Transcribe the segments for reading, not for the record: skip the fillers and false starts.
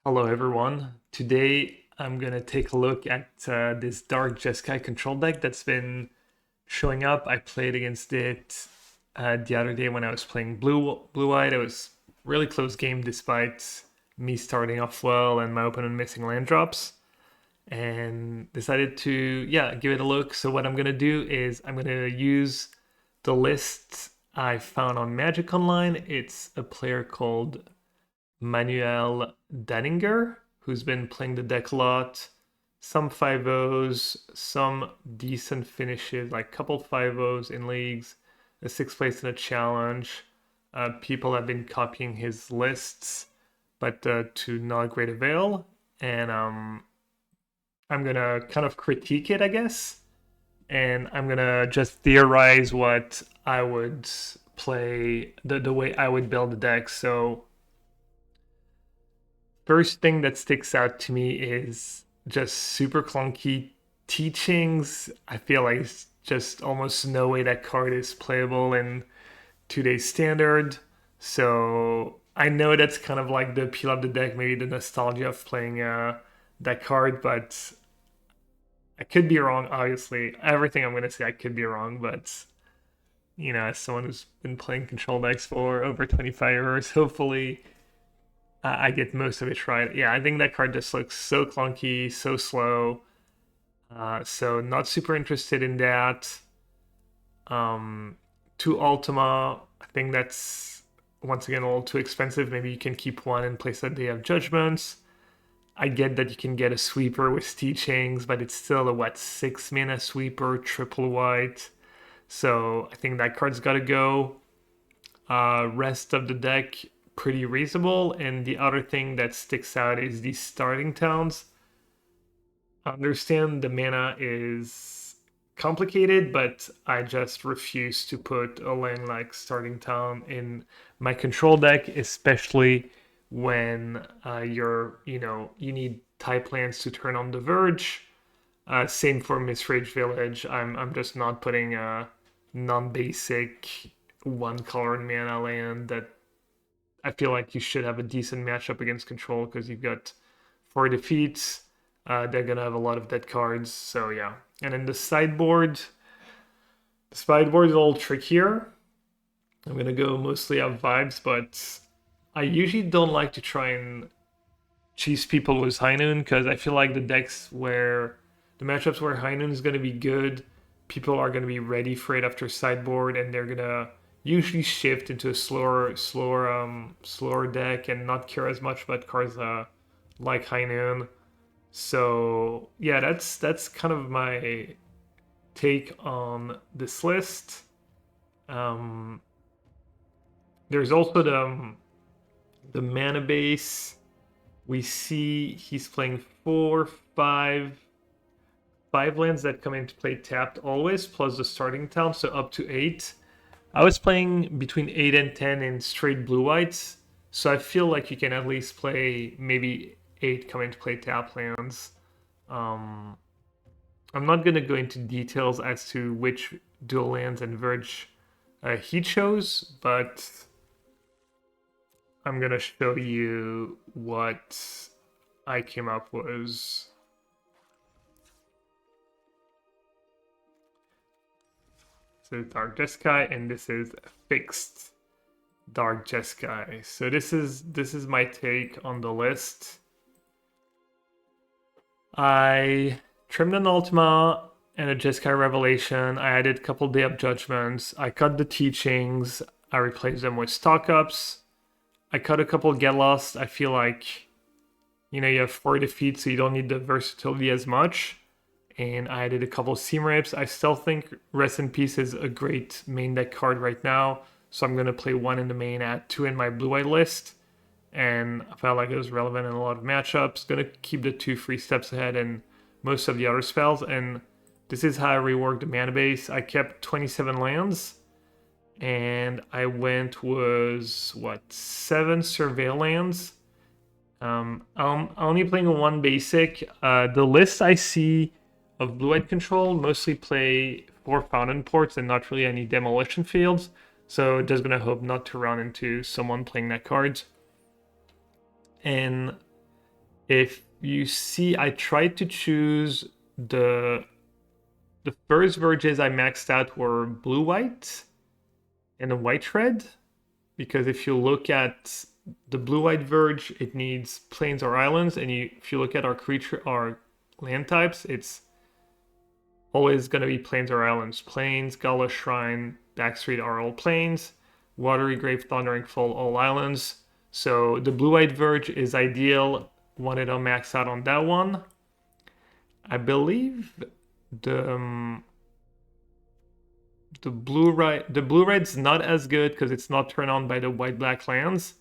Hello everyone. Today I'm gonna take a look at this Dark Jeskai Control deck that's been showing up. I played against it the other day when I was playing Blue-White. It was a really close game despite me starting off well and my opponent missing land drops. And decided to give it a look. So what I'm gonna do is I'm gonna use the list I found on Magic Online. It's a player called Manuel Danninger, who's been playing the deck a lot. Some 5-0s, some decent finishes, like couple 5-0s in leagues, a 6th place in a challenge. People have been copying his lists, but to not great avail. And I'm gonna kind of critique it, I guess. And I'm gonna just theorize what I would play, the way I would build the deck. So first thing that sticks out to me is just super clunky teachings. I feel like it's just almost no way that card is playable in today's standard. So I know that's kind of like the appeal of the deck, maybe the nostalgia of playing that card, but I could be wrong, obviously. Everything I'm going to say, I could be wrong, but as someone who's been playing control decks for over 25 years, hopefully I get most of it right. Yeah, I think that card just looks so clunky, so slow. So not super interested in that. To Ultima, I think that's once again a little too expensive. Maybe you can keep one and place that Day of Judgments. I get that you can get a sweeper with teachings, but it's still a 6-mana sweeper, triple white. So I think that card's got to go. Rest of the deck, pretty reasonable. And the other thing that sticks out is the starting towns. I understand the mana is complicated, but I just refuse to put a land like starting town in my control deck, especially when you need type lands to turn on the Verge. Same for Misrage Village. I'm just not putting a non-basic one color mana land that I feel like you should have a decent matchup against control because you've got 4 defeats. They're gonna have a lot of dead cards, so yeah. And then the sideboard is a little trickier. I'm gonna go mostly off vibes, but I usually don't like to try and cheese people with High Noon because I feel like the matchups where High Noon is gonna be good, people are gonna be ready for it after sideboard, and they're gonna usually shift into a slower deck and not care as much about cards like High Noon. So yeah, that's kind of my take on this list. There's also the mana base. We see he's playing 5 lands that come into play tapped always, plus the starting town, so up to 8. I was playing between 8 and 10 in straight blue-whites, so I feel like you can at least play maybe 8 come into play tap lands. I'm not going to go into details as to which dual lands and Verge he chose, but I'm going to show you what I came up with. So Dark Jeskai, and this is fixed Dark Jeskai. So this is my take on the list. I trimmed an Ultima and a Jeskai Revelation. I added a couple Day of Judgments. I cut the teachings. I replaced them with stock ups. I cut a couple Get Lost. I feel like you have 4 defeats, so you don't need the versatility as much. And I added a couple Seam Rapes. I still think Rest in Peace is a great main deck card right now, so I'm going to play 1 in the main, add 2 in my blue-white list. And I felt like it was relevant in a lot of matchups. Going to keep the 2 free steps ahead in most of the other spells. And this is how I reworked the mana base. I kept 27 lands, and I went with 7 Surveil lands. I'm only playing 1 basic. The list I see of blue-white control mostly play 4 fountain ports and not really any demolition fields, so just gonna hope not to run into someone playing that card. And If you see, I tried to choose the first verges I maxed out were blue-white and a white-red, because if you look at the blue-white verge, it needs plains or islands, and if you look at our land types, it's always going to be plains or islands. Plains, Gala Shrine, Backstreet are all plains. Watery Grave, Thundering Fall, all islands. So the blue-white verge is ideal. Wanted to max out on that one. I believe the blue red's not as good because it's not turned on by the white black lands.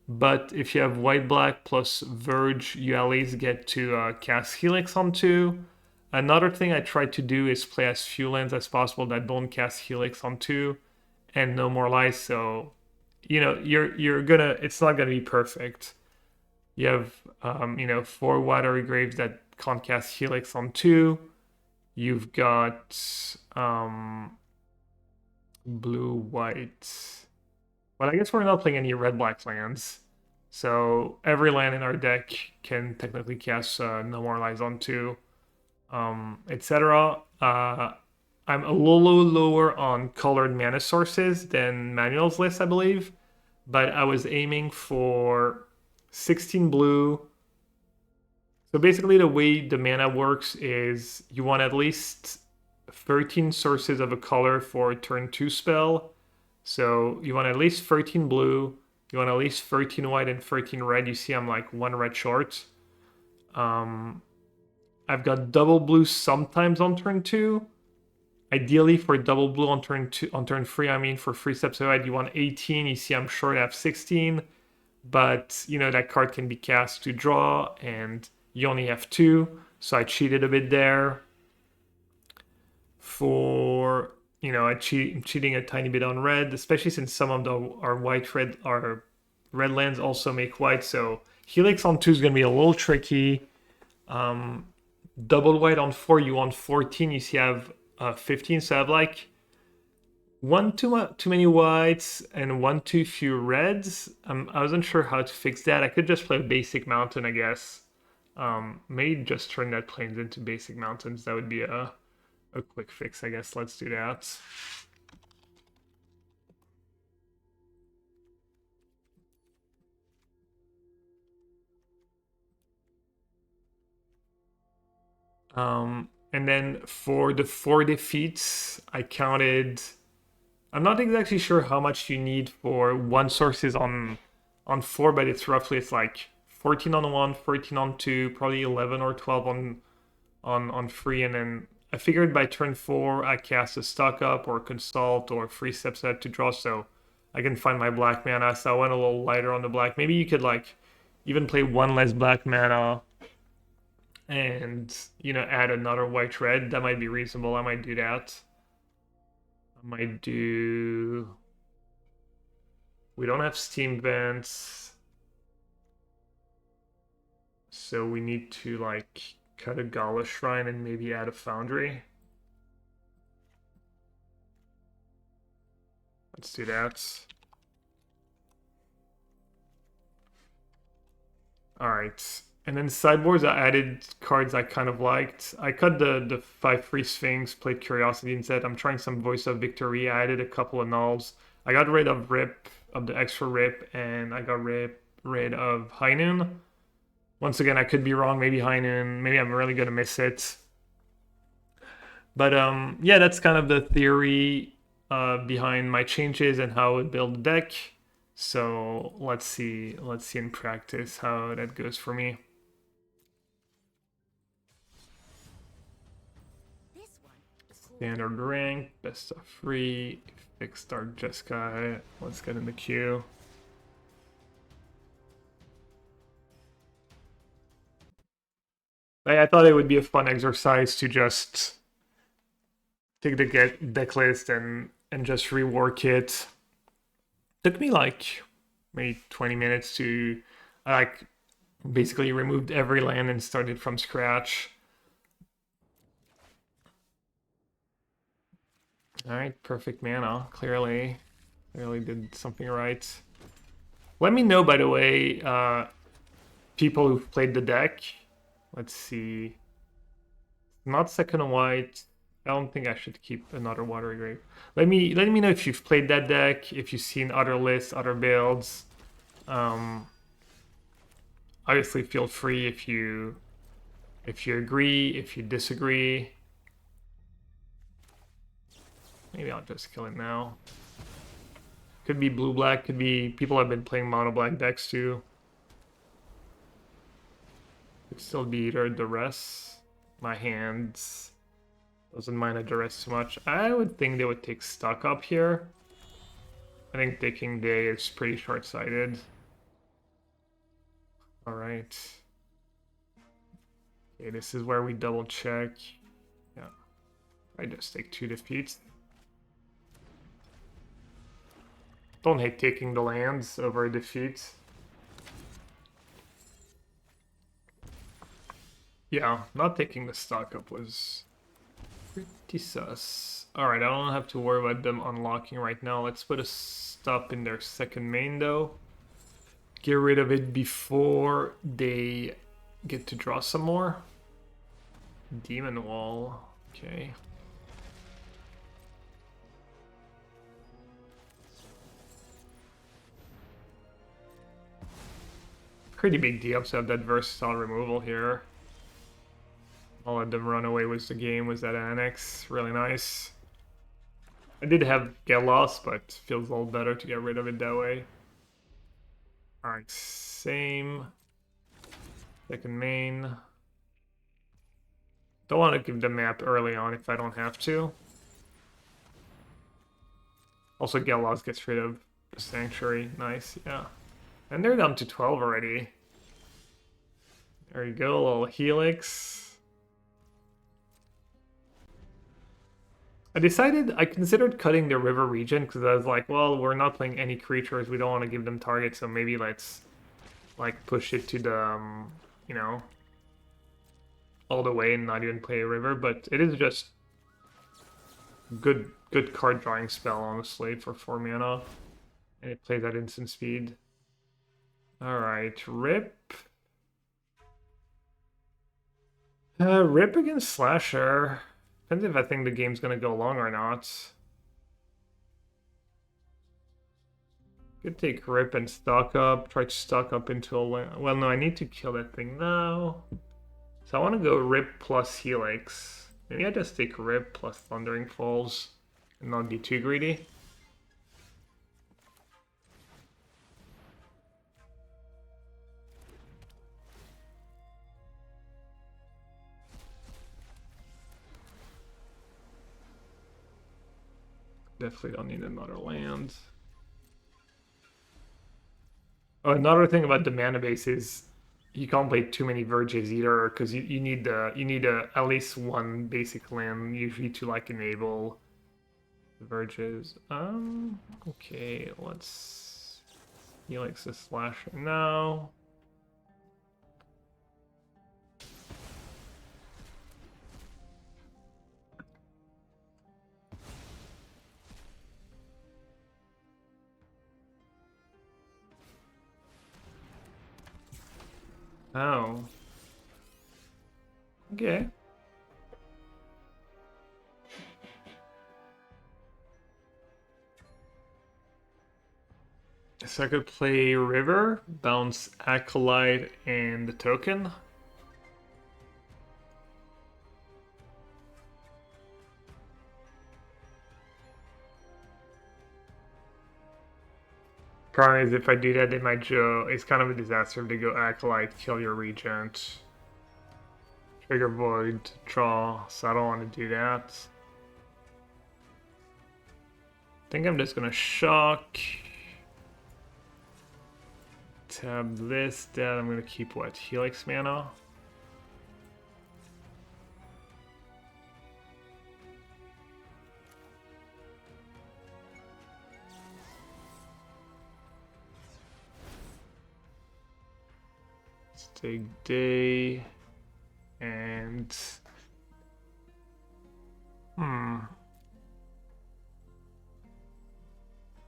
But if you have white black plus verge, you at least get to cast Helix on 2. Another thing I try to do is play as few lands as possible that don't cast Helix on 2 and no more lies. So, you know, it's not gonna be perfect. You have 4 watery graves that can't cast Helix on 2. You've got blue white. Well, I guess we're not playing any red black lands. So every land in our deck can technically cast No More Lies on 2, etc. I'm a little lower on colored mana sources than Manuel's list, I believe. But I was aiming for 16 blue. So basically the way the mana works is you want at least 13 sources of a color for a turn 2 spell. So you want at least 13 blue, you want at least 13 white and 13 red. You see I'm like 1 red short. I've got double blue sometimes on turn 2. Ideally for double blue on turn 3, I mean for 3 steps ahead, you want 18. You see I'm short, I have 16. But, you know, that card can be cast to draw, and you only have 2. So I cheated a bit there. I'm cheating a tiny bit on red, especially since some of our red lands also make white. So Helix on 2 is going to be a little tricky. Double white on 4, you want 14. You see I have 15, so I have like 1 too many whites and 1 too few reds. I wasn't sure how to fix that. I could just play basic mountain, I guess. Maybe just turn that plains into basic mountains. That would be a quick fix, I guess. Let's do that. And then for the 4 defeats, I counted. I'm not exactly sure how much you need for 1 sources on 4, but it's like 14 on 1, 13 on 2, probably 11 or 12 on 3, and then I figured by turn 4 I cast a stock up or consult or 3 steps ahead to draw, so I can find my black mana. So I went a little lighter on the black. Maybe you could like even play 1 less black mana and add another white red. That might be reasonable. I might do that. We don't have steam vents, so we need to like cut a Gala Shrine and maybe add a foundry. Let's do that. Alright. And then sideboards, I added cards I kind of liked. I cut the 5/3 Sphinx, played Curiosity instead. I'm trying some Voice of Victory. I added a couple of nulls. I got rid of the extra Rip, and I got rid of High Noon. Once again, I could be wrong. Maybe High Noon. Maybe I'm really gonna miss it. But yeah, that's kind of the theory behind my changes and how I would build a deck. So let's see in practice how that goes for me. Standard rank, best of 3, fixed Dark Jeskai. Let's get in the queue. I thought it would be a fun exercise to just take the deck list and just rework it. Took me like maybe 20 minutes to like basically removed every land and started from scratch. Alright, perfect mana. Clearly did something right. Let me know, by the way, people who've played the deck. Let's see. Not second white. I don't think I should keep another Watery Grave. Let me know if you've played that deck, if you've seen other lists, other builds. Obviously, feel free if you agree, if you disagree. Maybe I'll just kill it now. Could be blue-black, could be... People have been playing mono-black decks too. Could still be either duress. My hands doesn't mind a duress too much. I would think they would take stock up here. I think taking day is pretty short-sighted. Alright. Okay, this is where we double check. Yeah. I just take 2 defeats. Don't hate taking the lands over a defeat. Yeah, not taking the stock up was pretty sus. Alright, I don't have to worry about them unlocking right now. Let's put a stop in their second main though. Get rid of it before they get to draw some more. Demon Wall, okay. Pretty big deal to have that versatile removal here. I'll let them run away with the game with that Annex. Really nice. I did have Get Lost, but feels a little better to get rid of it that way. Alright, same. Second main. Don't want to give the map early on if I don't have to. Also, Get Lost gets rid of the Sanctuary. Nice, yeah. And they're down to 12 already. There you go, a little Helix. I considered cutting the river region because I was like, well, we're not playing any creatures. We don't want to give them targets, so maybe let's like push it to the, you know, all the way and not even play a river. But it is just good card drawing spell, honestly, for 4 mana. And it plays at instant speed. Alright, Rip. Rip against Slasher. Depends if I think the game's gonna go long or not. Could take Rip and stock up. Try to stock up into a... Well, no, I need to kill that thing now. So I want to go Rip plus Helix. Maybe I just take Rip plus Thundering Falls and not be too greedy. Definitely don't need another land. Oh, another thing about the mana base is you can't play too many Verges either, because you need at least one basic land usually to like enable the Verges. Okay, let's Helix the Slasher now. Oh. Okay. So I could play River, bounce Acolyte and the token. Problem is, if I do that, they might go. It's kind of a disaster if they go Acolyte, kill your Regent, trigger Void, draw. So I don't want to do that. I think I'm just gonna shock. Tab this, that. I'm gonna keep what? Helix mana. Take day and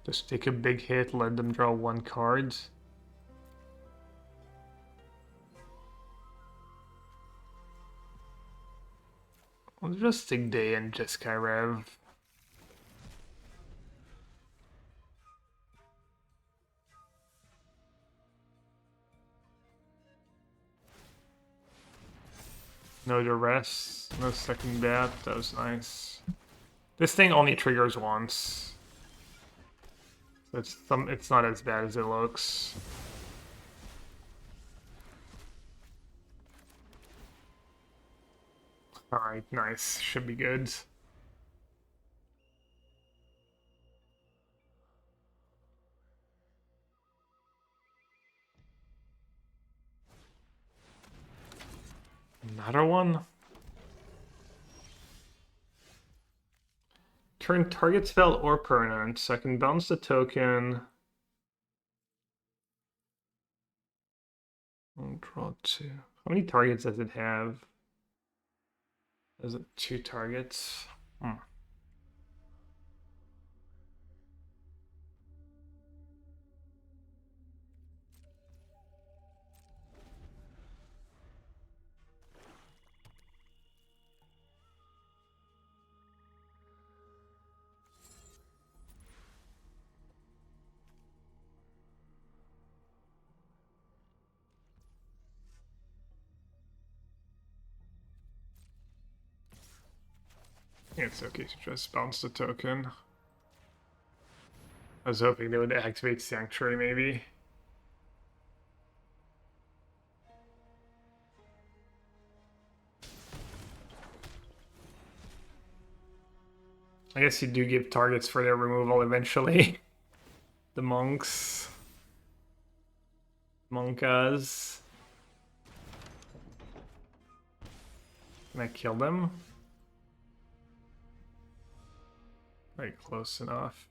just take a big hit, let them draw 1 card. I'll just take Day and Jeskai Rev. No duress, no second depth, that was nice. This thing only triggers once. So it's not as bad as it looks. Alright, nice. Should be good. Another one? Turn target spell or permanent, so I can bounce the token. I'll draw 2. How many targets does it have? Is it 2 targets? It's okay to just bounce the token. I was hoping they would activate Sanctuary, maybe. I guess you do give targets for their removal eventually. The monks. Monkas. Can I kill them? Very close enough.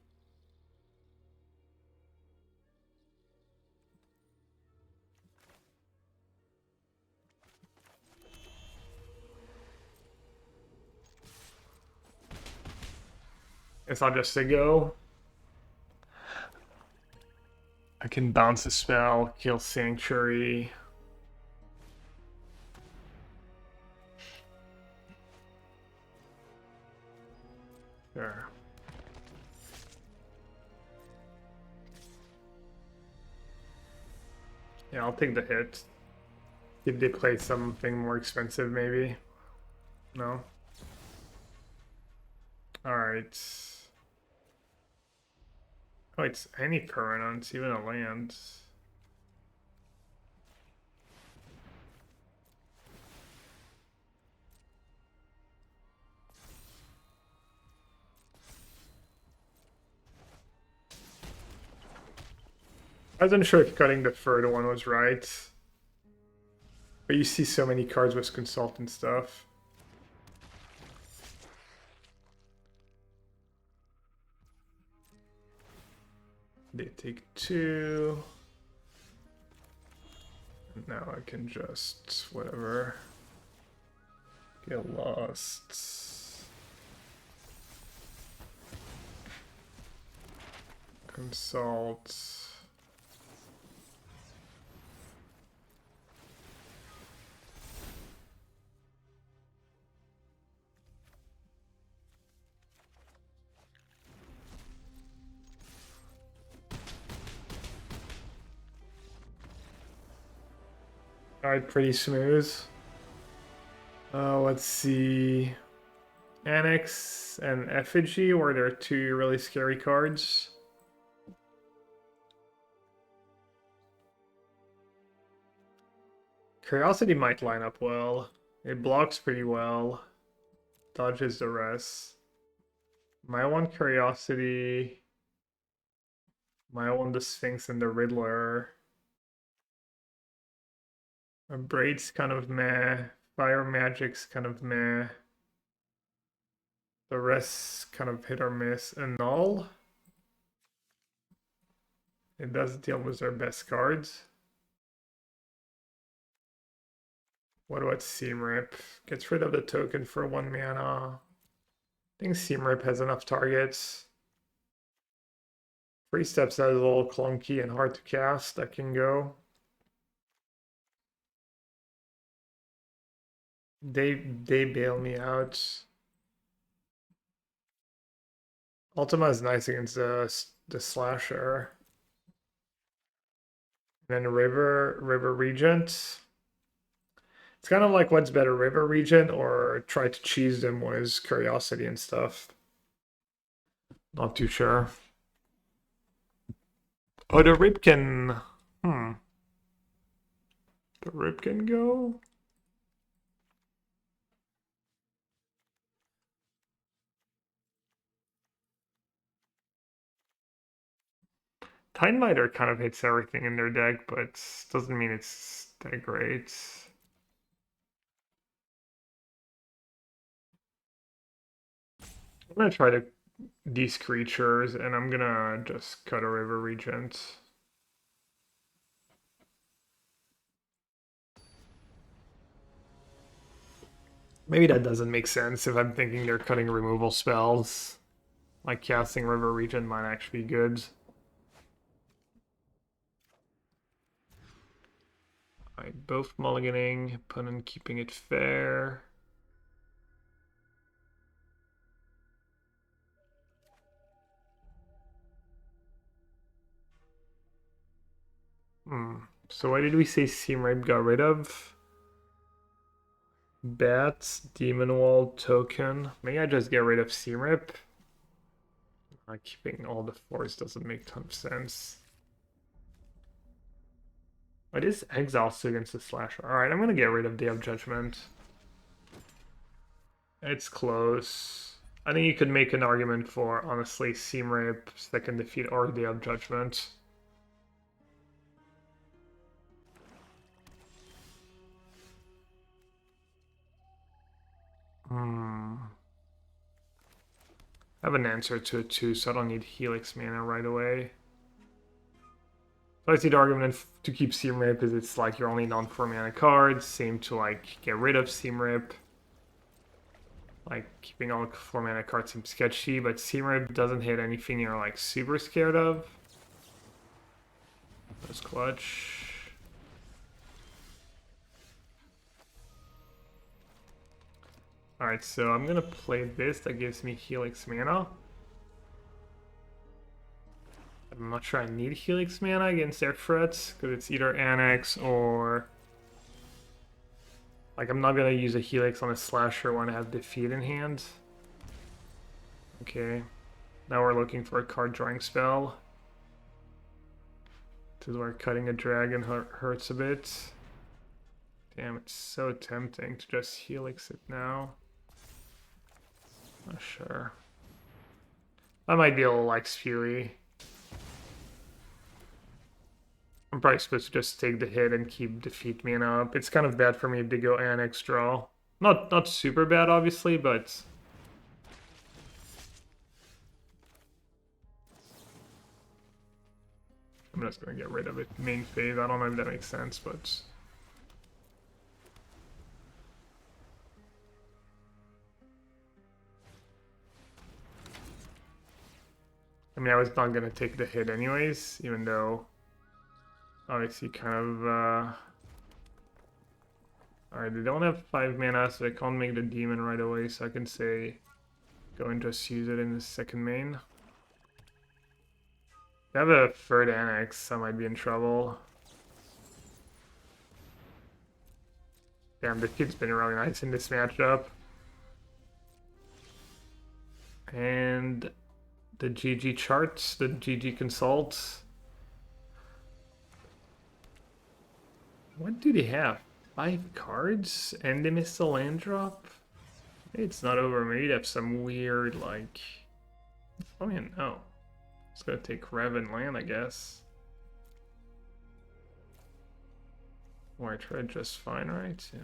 Guess I'll just say go. I can bounce a spell, kill Sanctuary. Sure. Yeah, I'll take the hit. Did they play something more expensive, maybe? No? Alright. Oh, it's any permanent, even a land. I wasn't sure if cutting the third one was right. But you see so many cards with consultant stuff. They take 2. Now I can just, whatever, get lost. Consult. Alright, pretty smooth. Let's see. Annex and Effigy, where there are 2 really scary cards. Curiosity might line up well. It blocks pretty well. Dodges the rest. Might want Curiosity. Might want the Sphinx and the Riddler. Braid's kind of meh. Fire Magic's kind of meh. The rest kind of hit or miss. And Null. It does deal with their best cards. What about Seamrip? Gets rid of the token for 1 mana. I think Seamrip has enough targets. 3 steps that is a little clunky and hard to cast. That can go. They bail me out. Ultima is nice against the slasher. And then River Regent. It's kind of like what's better, River Regent or try to cheese them with Curiosity and stuff. Not too sure. Oh, the Rip can. The Rip can go. Titanmiter kind of hits everything in their deck, but doesn't mean it's that great. I'm gonna try to these creatures, and I'm gonna just cut a River Regent. Maybe that doesn't make sense if I'm thinking they're cutting removal spells. Like casting River Regent might actually be good. Alright, both mulliganing, opponent keeping it fair. So why did we say Seam Rape got rid of? Bats, Demon Wall, Token. Maybe I just get rid of Seam Rip. Keeping all the fours doesn't make a ton of sense. What is Exile still against the Slasher? Alright, I'm gonna get rid of Day of Judgment. It's close. I think you could make an argument for, honestly, Seam Rape, Second Defeat, or Day of Judgment. I have an answer to it too, so I don't need Helix mana right away. So I see the argument to keep Seam Rip is it's like you're only non 4 mana cards. Same to like get rid of Seam Rip. Like keeping all 4 mana cards seems sketchy, but Seam Rip doesn't hit anything you're like super scared of. That's clutch. Alright, so I'm gonna play this. That gives me Helix mana. I'm not sure I need Helix mana against their threats, because it's either Annex or... Like, I'm not gonna use a Helix on a Slasher when I have Defeat in hand. Okay. Now we're looking for a card drawing spell. This is where cutting a dragon hurts a bit. Damn, it's so tempting to just Helix it now. Not sure. That might be a little like spewy. I'm probably supposed to just take the hit and keep defeat mana up. It's kind of bad for me to go Annex draw. Not super bad, obviously, but... I'm just gonna get rid of it. Main phase, I don't know if that makes sense, but... I mean, I was not gonna take the hit anyways, even though... Obviously, kind of, Alright, they don't have 5 mana, so I can't make the demon right away, so I can say... Go and just use it in the second main. If I have a third Annex, I might be in trouble. Damn, the kid's been really nice in this matchup. And the GG charts, the GG consult. What do they have? 5 cards? And they missed a land drop? Maybe it's not over. Maybe they have some weird, like... I don't know. It's gonna take Rev and land, I guess. Or I tried just fine, right? Yeah.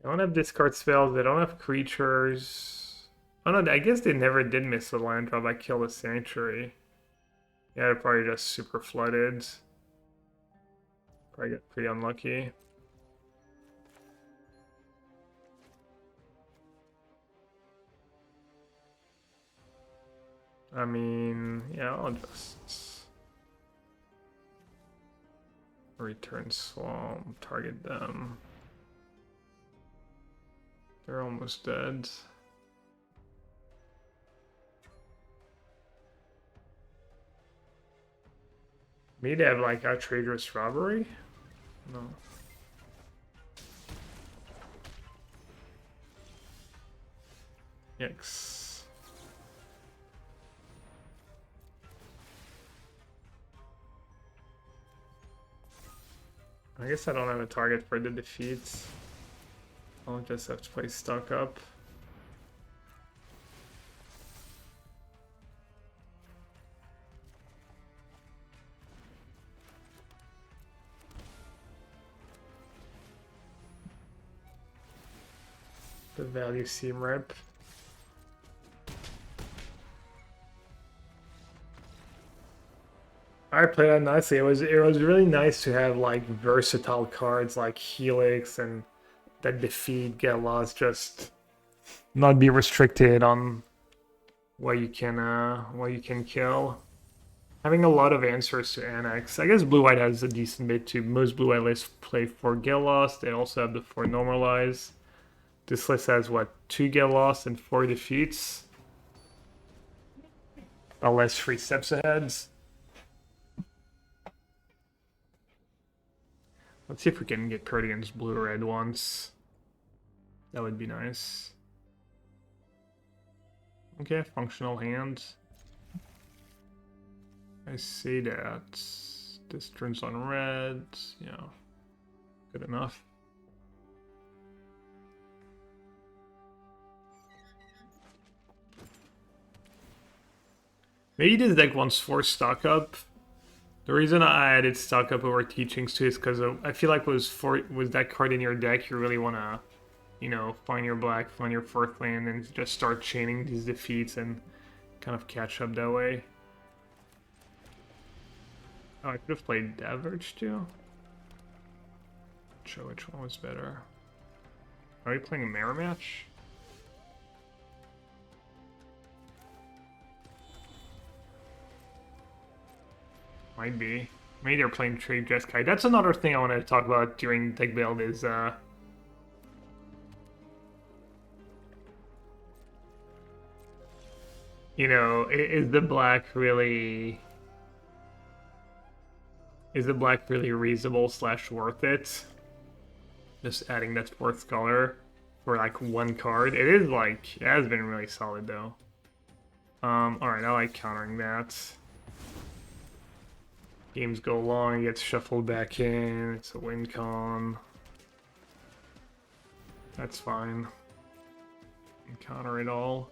They don't have discard spells, they don't have creatures. Oh no, I guess they never did miss a land drop. I killed a Sanctuary. Yeah, they're probably just super flooded. Probably got pretty unlucky. I mean, yeah, I'll just return swamp, target them. They're almost dead. Me to have like a traitorous robbery? No. Yikes. I guess I don't have a target for the defeats. I'll just have to play stock up. The value seam rep. I played that nicely. It was really nice to have like versatile cards like Helix and that defeat, get lost, just not be restricted on what you can kill. Having a lot of answers to annex. I guess blue white has a decent bit too. Most blue white lists play 4 get lost. They also have the 4 normalize. This list has what, 2 get lost and 4 defeats. Less 3 steps ahead. Let's see if we can get paired against blue or red once. That would be nice. Okay, functional hand. I see that. This turns on red. Yeah, good enough. Maybe this deck wants 4 stock up. The reason I added stock up over teachings too is because I feel like was that card in your deck, you really want to, you know, find your black, find your 4th land, and just start chaining these defeats and kind of catch up that way. Oh, I could have played Diverge too. Not sure which one was better. Are we playing a mirror match? Might be. Maybe they're playing Dark Jeskai. That's another thing I wanted to talk about during deck build is you know, is the black really reasonable / worth it? Just adding that 4th color for like 1 card. It is like, it has been really solid though. Alright, I like countering that. Games go long, it gets shuffled back in, it's a win con. That's fine. Counter it all.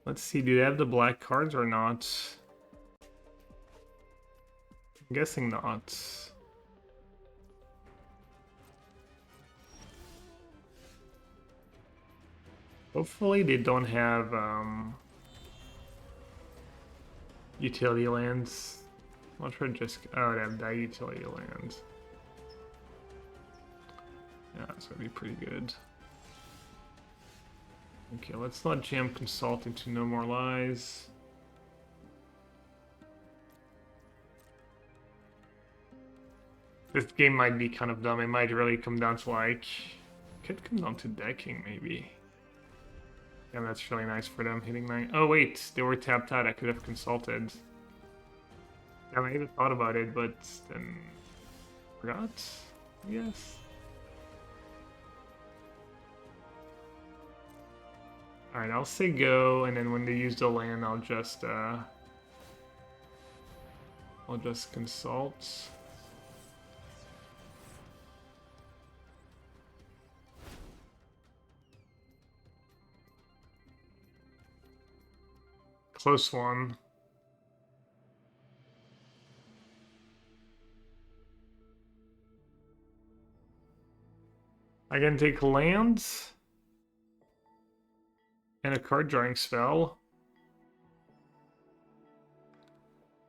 Let's see, do they have the black cards or not? I'm guessing not. Hopefully they don't have utility lands. Not sure just they have that utility land. Yeah, it's gonna be pretty good. Okay, let's not jam Consult into No More Lies. This game might be kind of dumb. It might really come down to like, could come down to decking maybe. Yeah, that's really nice for them hitting 9. Oh wait, they were tapped out. I could have consulted. Yeah, I even thought about it, but then forgot. Yes. All right, I'll say go, and then when they use the land, I'll just consult. Close one. I can take lands and a card drawing spell.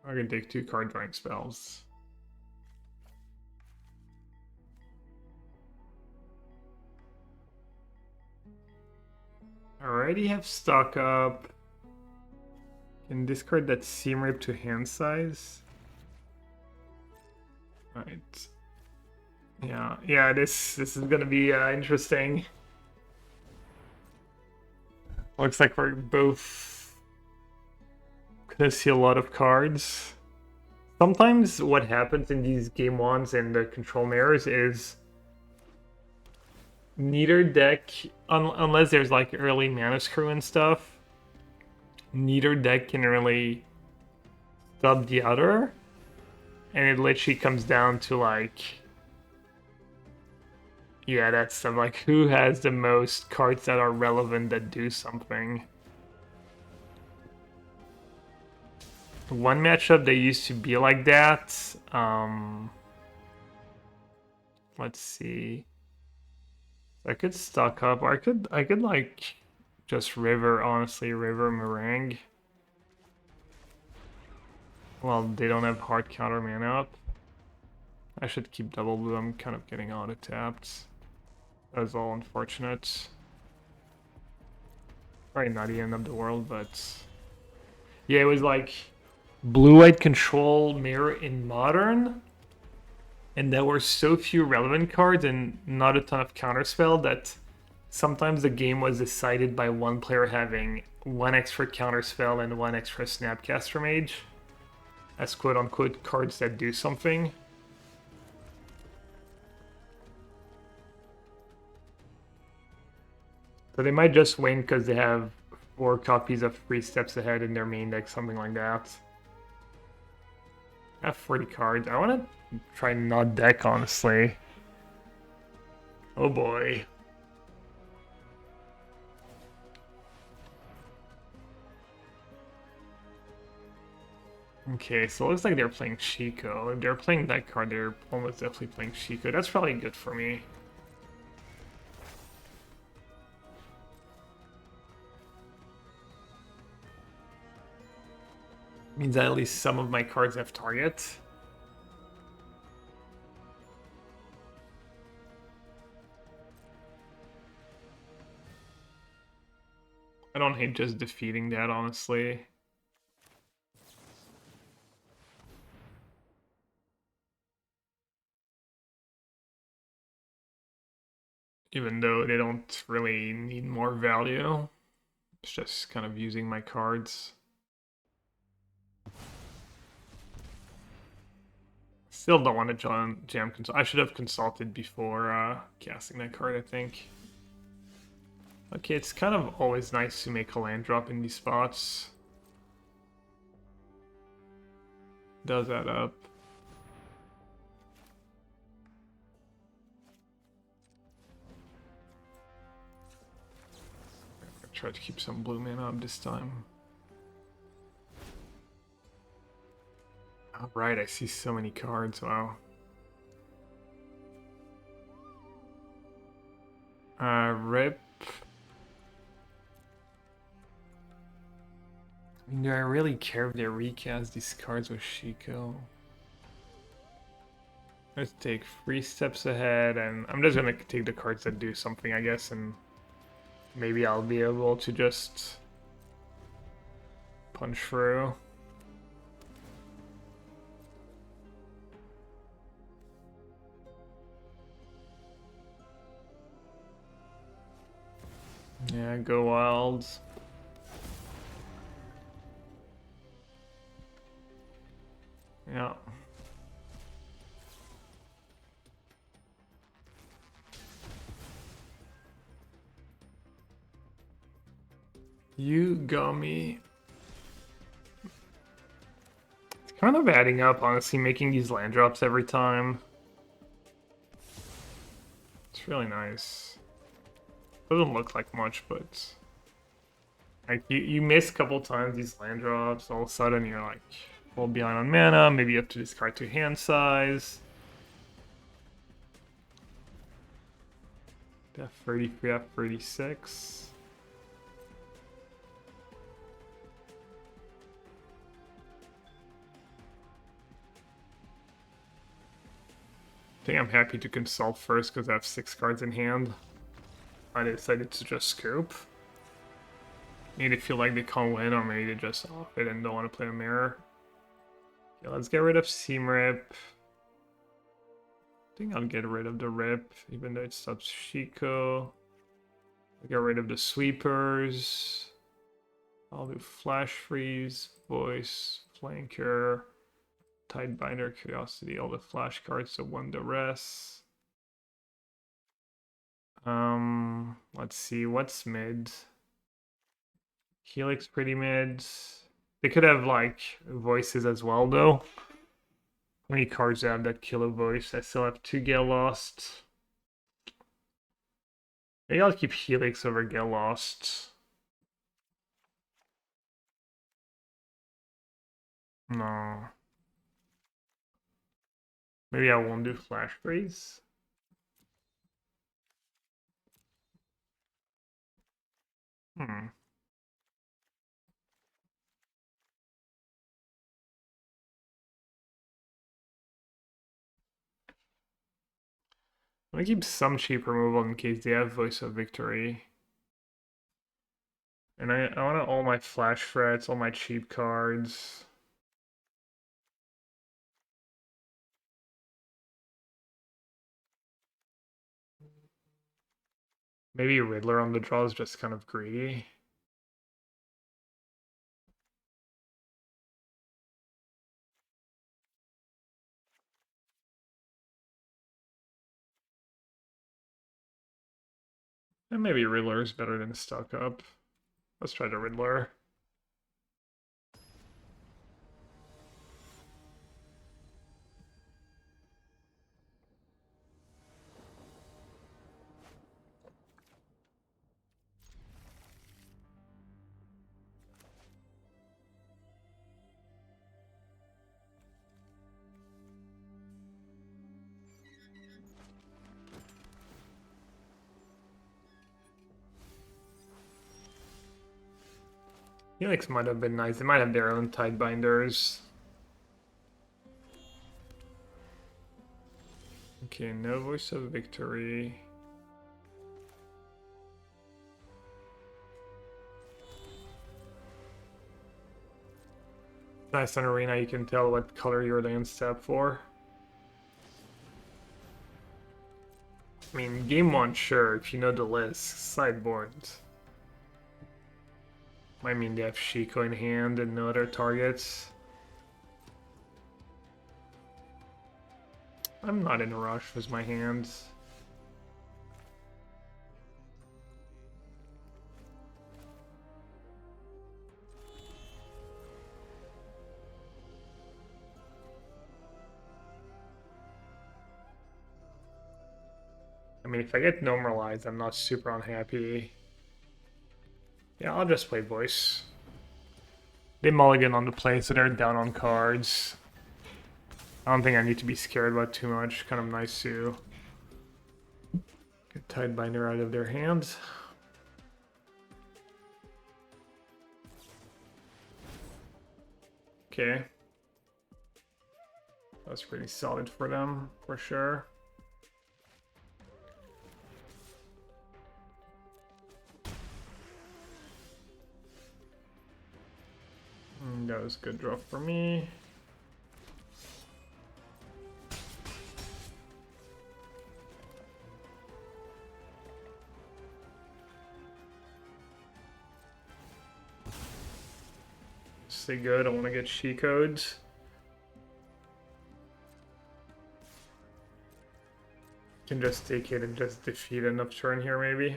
I can take 2 card drawing spells. I already have stock up. And discard that seam rip to hand size. Right. Yeah, this is gonna be interesting. Looks like we're both gonna see a lot of cards. Sometimes what happens in these game ones and the control mirrors is neither deck, unless there's like early mana screw and stuff, neither deck can really stop the other, and it literally comes down to like, yeah, that stuff, like who has the most cards that are relevant that do something. One matchup that used to be like that, let's see. I could stock up, or I could like just river, honestly, river meringue. Well, they don't have hard counter mana up. I should keep double blue. I'm kind of getting auto tapped. That was all unfortunate. Probably not the end of the world, but yeah, it was like blue-white control mirror in modern, and there were so few relevant cards and not a ton of counterspell that sometimes the game was decided by one player having one extra counterspell and one extra Snapcaster Mage as quote-unquote cards that do something. So they might just win because they have 4 copies of 3 steps ahead in their main deck, something like that. I have 40 cards. I want to try not deck, honestly. Oh boy. Okay, so it looks like they're playing Chico. If they're playing that card, they're almost definitely playing Chico. That's probably good for me. Means that at least some of my cards have target. I don't hate just defeating that, honestly. Even though they don't really need more value. It's just kind of using my cards. Still don't want to jam consult. I should have consulted before casting that card, I think. Okay, it's kind of always nice to make a land drop in these spots. Does add up. I'll try to keep some blue mana up this time. Alright, I see so many cards, wow. Rip. I mean, do I really care if they recast these cards with Chico? Let's take 3 steps ahead, and I'm just gonna take the cards that do something, I guess, and maybe I'll be able to just punch through. Yeah, go wild. Yeah. You got me. It's kind of adding up, honestly, making these land drops every time. It's really nice. Doesn't look like much, but like you miss a couple times these land drops, all of a sudden you're like full behind on mana, maybe you have to discard to hand size. F33, F36. I think I'm happy to consult first because I have 6 cards in hand. I decided to just scoop. Maybe they feel like they can't win, or maybe they just off it and don't want to play a mirror. Okay, let's get rid of Seam Rip. I think I'll get rid of the Rip, even though it stops Shiko. I'll get rid of the Sweepers. I'll do Flash Freeze, Voice, Flanker, Tidebinder, Curiosity, all the flash cards, so one the rest. Let's see, what's mid? Helix pretty mid. They could have like voices as well though. How many cards do I have that kill a voice? I still have 2 Gale Lost. Maybe I'll keep Helix over Gale Lost. No. Maybe I won't do Flash Freeze. Hmm. I'm gonna keep some cheap removal in case they have Voice of Victory. And I want all my flash threats, all my cheap cards. Maybe Riddler on the draw is just kind of greedy. And maybe Riddler is better than Stuck Up. Let's try the Riddler. Helix might have been nice. They might have their own Tidebinders. Okay, no Voice of Victory. Nice on Arena, you can tell what color your land step for. I mean, game 1, sure, if you know the list. Sideboard. I mean, they have Shiko in hand and no other targets. I'm not in a rush with my hands. I mean, if I get normalized, I'm not super unhappy. Yeah, I'll just play voice. They mulligan on the play, so they're down on cards. I don't think I need to be scared about too much. Kind of nice to get Tidebinder out of their hands. Okay. That's pretty solid for them, for sure. That was a good draw for me. Stay good, I want to get she codes. Can just take it and just defeat an upturn here, maybe.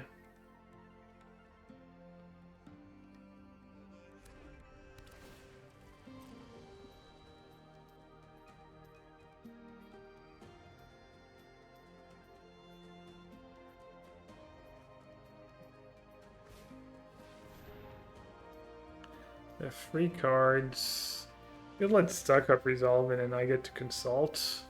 The free cards. You let Stuck Up resolve it and I get to consult.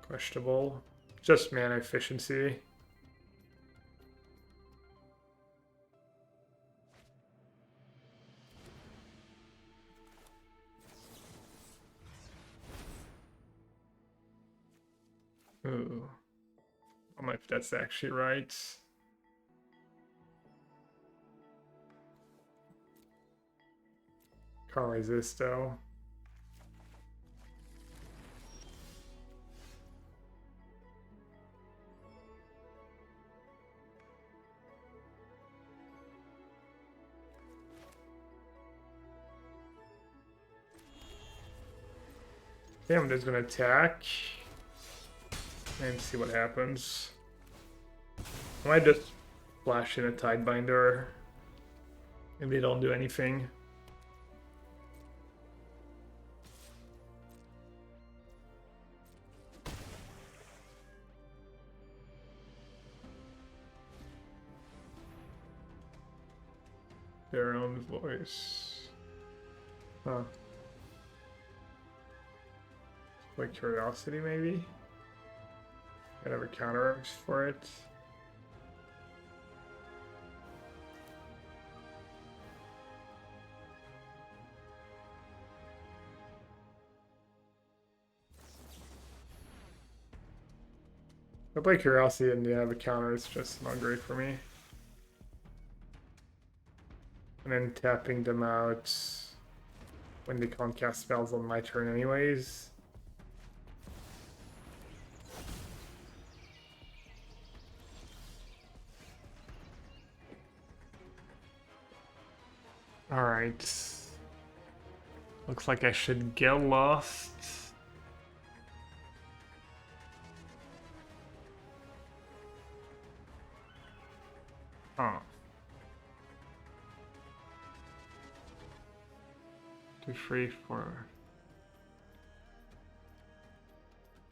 Questionable. Just mana efficiency. Ooh. if that's actually right. Can't resist though. Okay, I'm just gonna attack and see what happens. I might just flash in a Tidebinder if they don't do anything. Their own voice. Huh. Like curiosity, maybe? Gotta have a counter for it. If I play curiosity and you have a counter, it's just not great for me. And then tapping them out when they can't cast spells on my turn anyways. Alright. Looks like I should get lost. Huh. 2, 3, 4.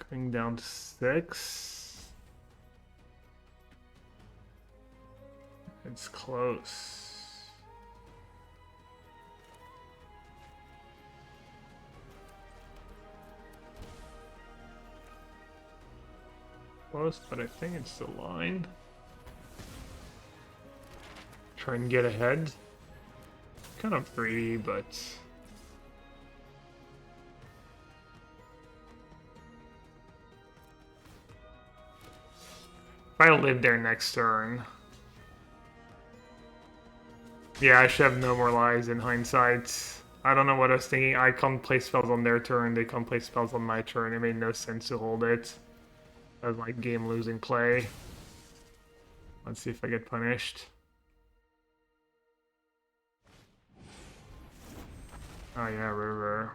Going down to 6. It's close. Close, but I think it's the line. Try and get ahead. Kind of greedy, but if I live there next turn. Yeah, I should have no more lives in hindsight. I don't know what I was thinking. I can't play spells on their turn, they can't play spells on my turn. It made no sense to hold it. That was like game-losing play. Let's see if I get punished. Oh yeah, river.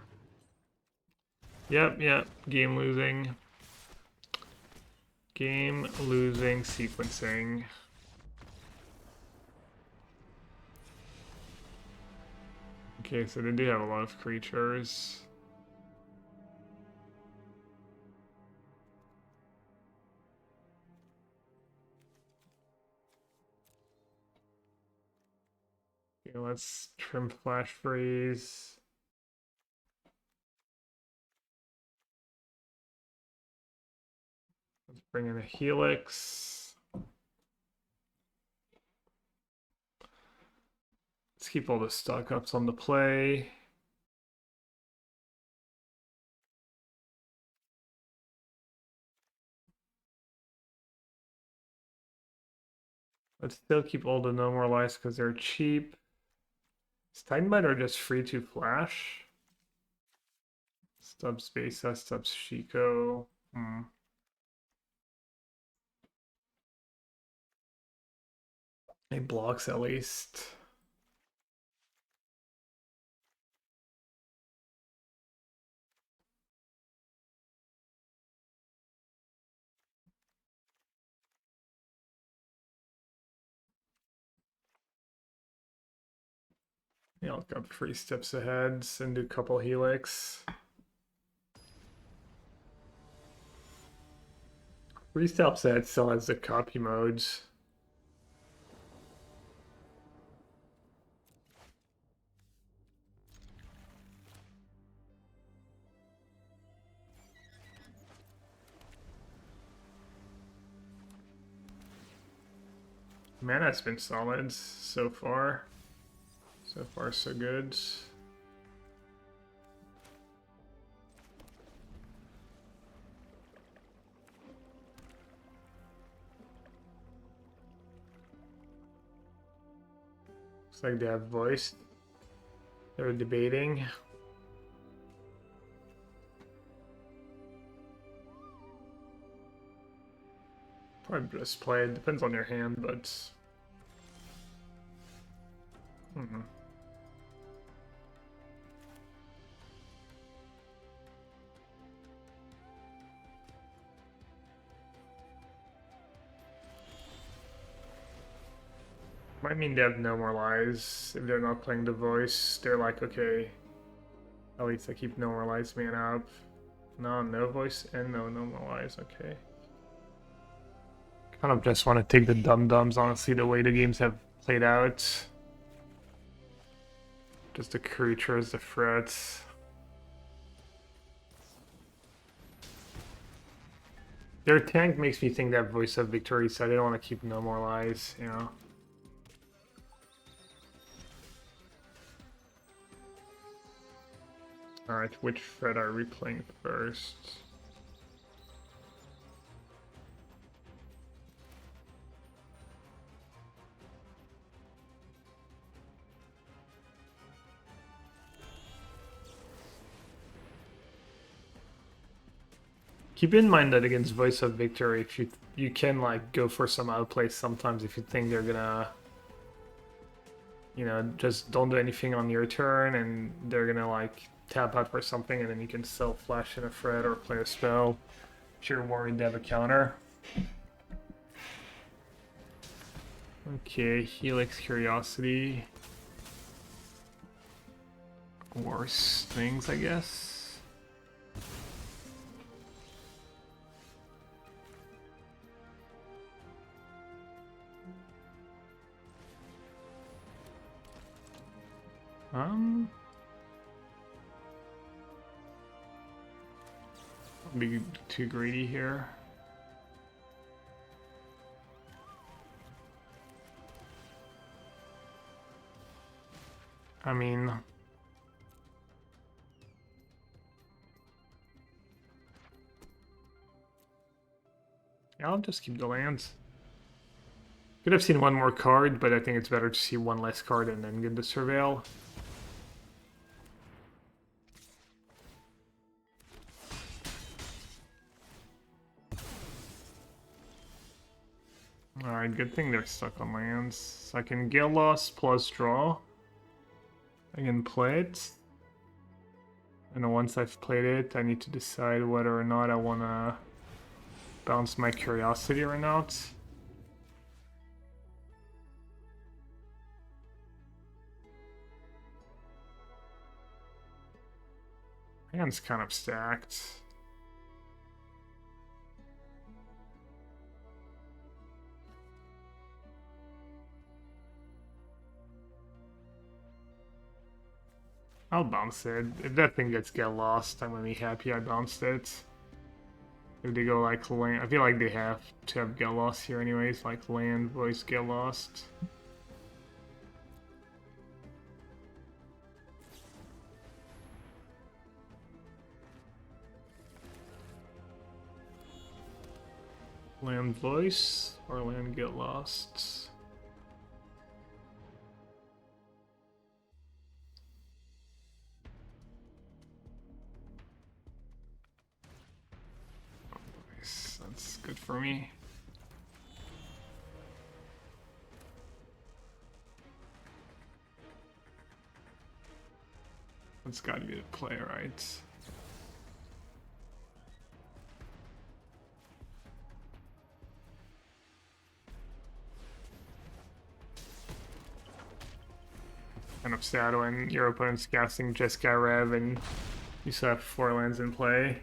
Yep, game-losing. Game-losing sequencing. Okay, so they do have a lot of creatures. Okay, let's trim Flash Freeze. Let's bring in a Helix. Let's keep all the stock ups on the play. Let's still keep all the no more lives because they're cheap. Is Titanbite or just free to flash? Stubs Besa, Stubs Shiko. It blocks at least. Yeah, I'll go 3 steps ahead and do a couple Helix. 3 steps ahead still has the copy modes. Mana's been solid so far. So far, so good. Looks like they have voice. They're debating. Probably just play it. Depends on your hand, but... Might mean they have no more lies. If they're not playing the voice, they're like, okay, at least I keep no more lies man up. No voice and no more lies, okay. Kind of just want to take the dum-dums, honestly, the way the games have played out. Just the creatures, the threats. Their tank makes me think that Voice of Victory, so I didn't want to keep no more lies, you know. Alright, which threat are we playing first? Keep in mind that against Voice of Victory, if you can like go for some outplay sometimes if you think they're gonna, you know, just don't do anything on your turn and they're gonna like tap out for something and then you can still flash in a threat or play a spell if you're worried they have a counter. Okay, Helix Curiosity. Worse things, I guess. Be too greedy here. I mean, yeah, I'll just keep the lands. Could have seen one more card, but I think it's better to see one less card and then get the Surveil. Alright, good thing they're stuck on lands. So I can Gale Loss plus draw. I can play it. And once I've played it, I need to decide whether or not I want to bounce my Curiosity or not. Hand's kind of stacked. I'll bounce it. If that thing gets get lost, I'm gonna be happy I bounced it. If they go like land, I feel like they have to have get lost here anyways, like land, voice, get lost. Land voice or land get lost. That's good for me. That's gotta be the play, right? Kind of sad when your opponent's casting Jeskai Rev and you still have 4 lands in play.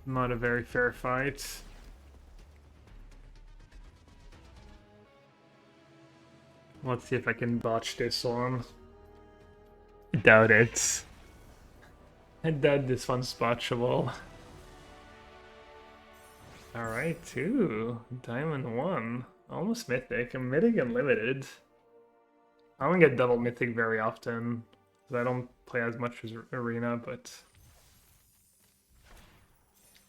Not a very fair fight. Let's see if I can botch this one. Doubt it. I doubt this one's botchable. Alright, 2. Diamond 1. Almost mythic. I'm mythic and limited. I don't get double mythic very often, because I don't play as much as Arena, but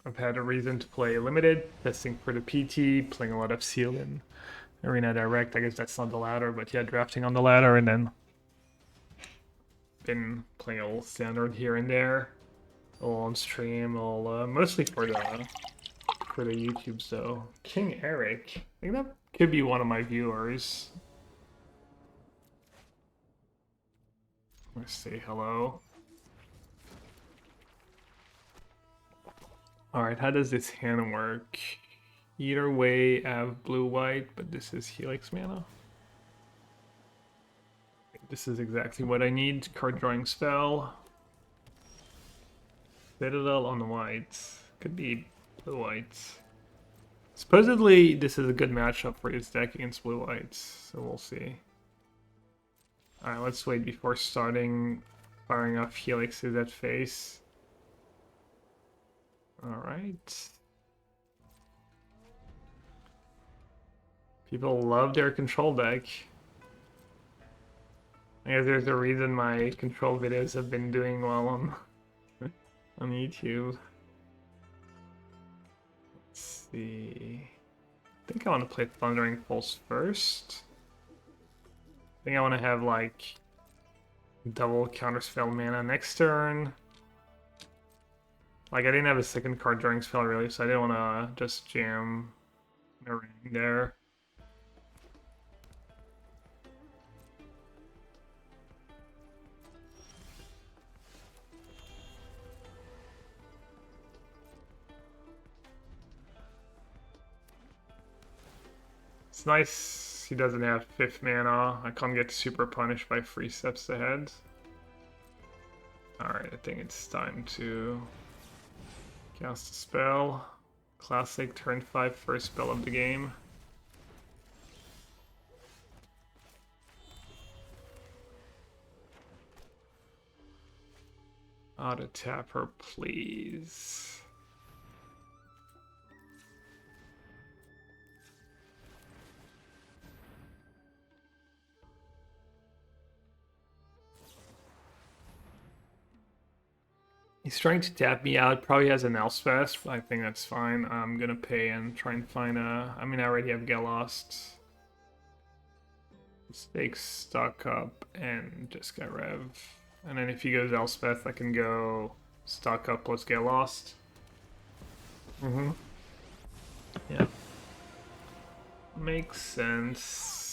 I've had a reason to play limited, testing for the PT, playing a lot of Seal and Arena Direct, I guess that's not the ladder, but yeah, drafting on the ladder, and then been playing a little standard here and there, all on stream, all mostly for the YouTubes though. King Eric, I think that could be one of my viewers. Let's say hello. Alright, how does this hand work? Either way, I have blue-white, but this is Helix mana. This is exactly what I need. Card drawing spell. Citadel on the white. Could be blue-white. Supposedly, this is a good matchup for his deck against blue-whites, so we'll see. Alright, let's wait before starting firing off Helixes at face. Alright. People love their control deck. I guess there's a reason my control videos have been doing well on YouTube. Let's see. I think I want to play Thundering Pulse first. I think I want to have like double counterspell mana next turn. Like I didn't have a second card drawing spell really, so I didn't want to just jam a ring there. It's nice he doesn't have 5th mana. I can't get super punished by 3 steps ahead. Alright, I think it's time to cast a spell. Classic turn 5 first spell of the game. Auto tap her, please. He's trying to tap me out. Probably has an Elspeth, but I think that's fine. I'm gonna pay and try and find a... I mean, I already have Get Lost. Stakes, Stock Up, and Jeskai Rev. And then if he goes Elspeth, I can go Stock Up plus Get Lost. Yeah. Makes sense.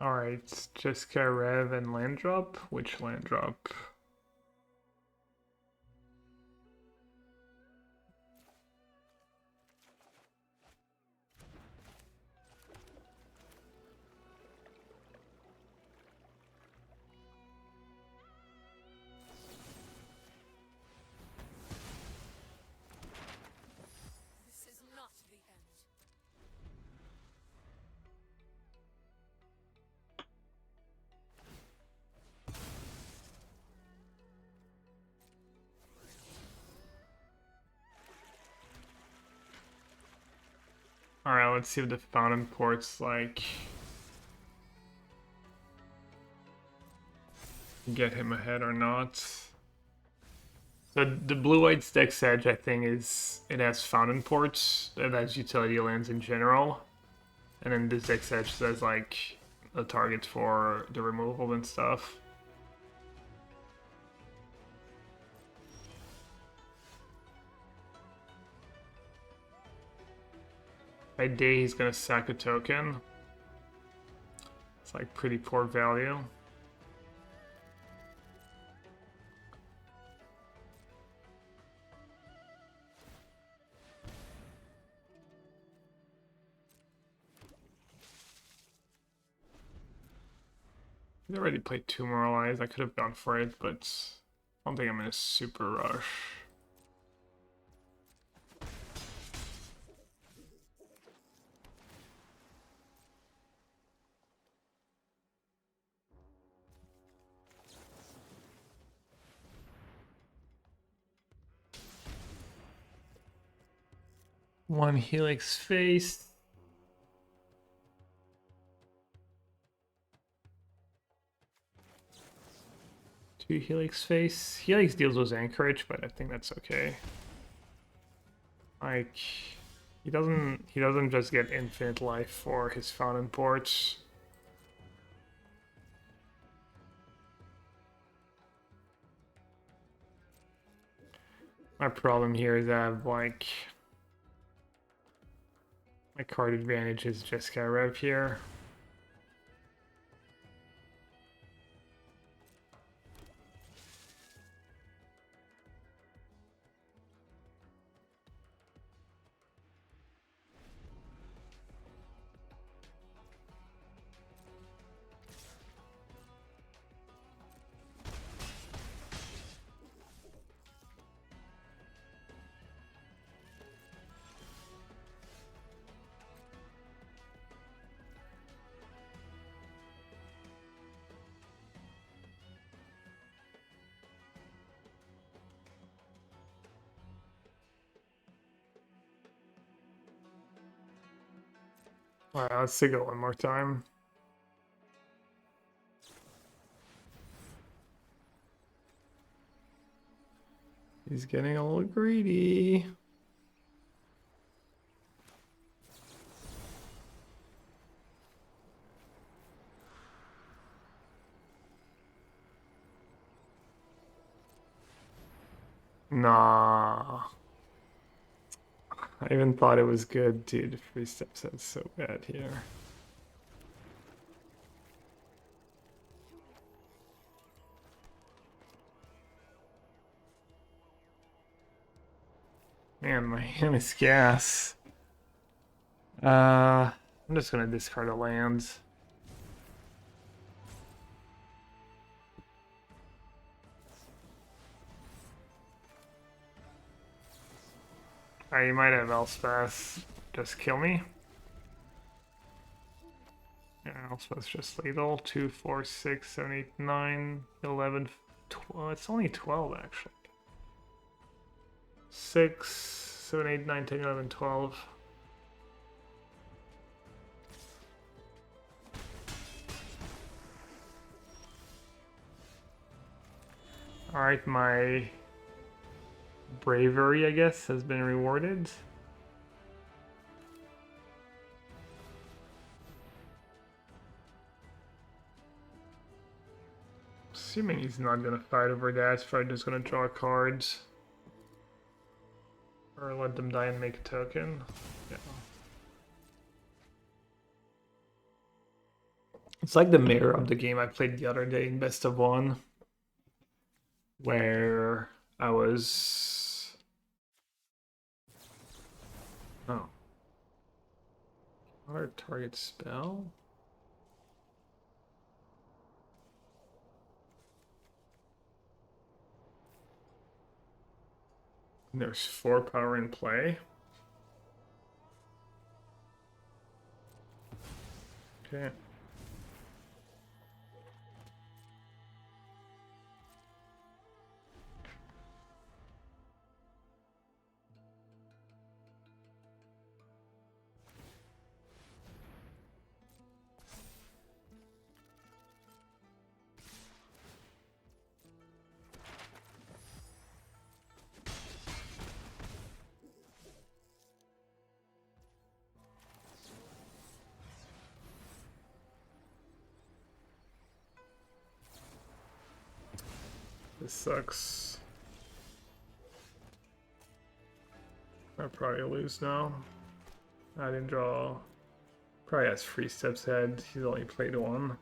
Alright, Jeskai Rev and land drop? Which land drop? Alright, let's see if the fountain ports like get him ahead or not. So the blue-white deck's edge, I think, is it has fountain ports, it has utility lands in general, and then this deck's edge says like the targets for the removal and stuff. By day, he's gonna sack a token. It's like pretty poor value. He already played 2 Moralize. I could have gone for it, but I don't think I'm in a super rush. 1 Helix face. Two Helix face. Helix deals with Anchorage, but I think that's okay. Like, he doesn't just get infinite life for his Fountain Porch. My problem here is I have like my card advantage is Jeskai Rev here. Alright, let's take it one more time. He's getting a little greedy. Nah. I even thought it was good, dude. Free steps, that's so bad here. Man, my hand is gas. I'm just gonna discard a land. You might have Elspeth just kill me. Yeah, Elspeth's just lethal. 2, 4, 6, 7, 8, 9, 11, 12. It's only 12 actually. 6, 7, 8, 9, 10, 11, 12. Alright, my bravery, I guess, has been rewarded. Assuming he's not gonna fight over that, so I'm just gonna draw cards. Or let them die and make a token. Yeah. It's like the mirror of the game I played the other day in Best of One, where I was... Oh. Hard target spell? There's 4 power in play. Okay. This sucks. I'll probably lose now. I didn't draw. Probably has 3 steps ahead. He's only played 1.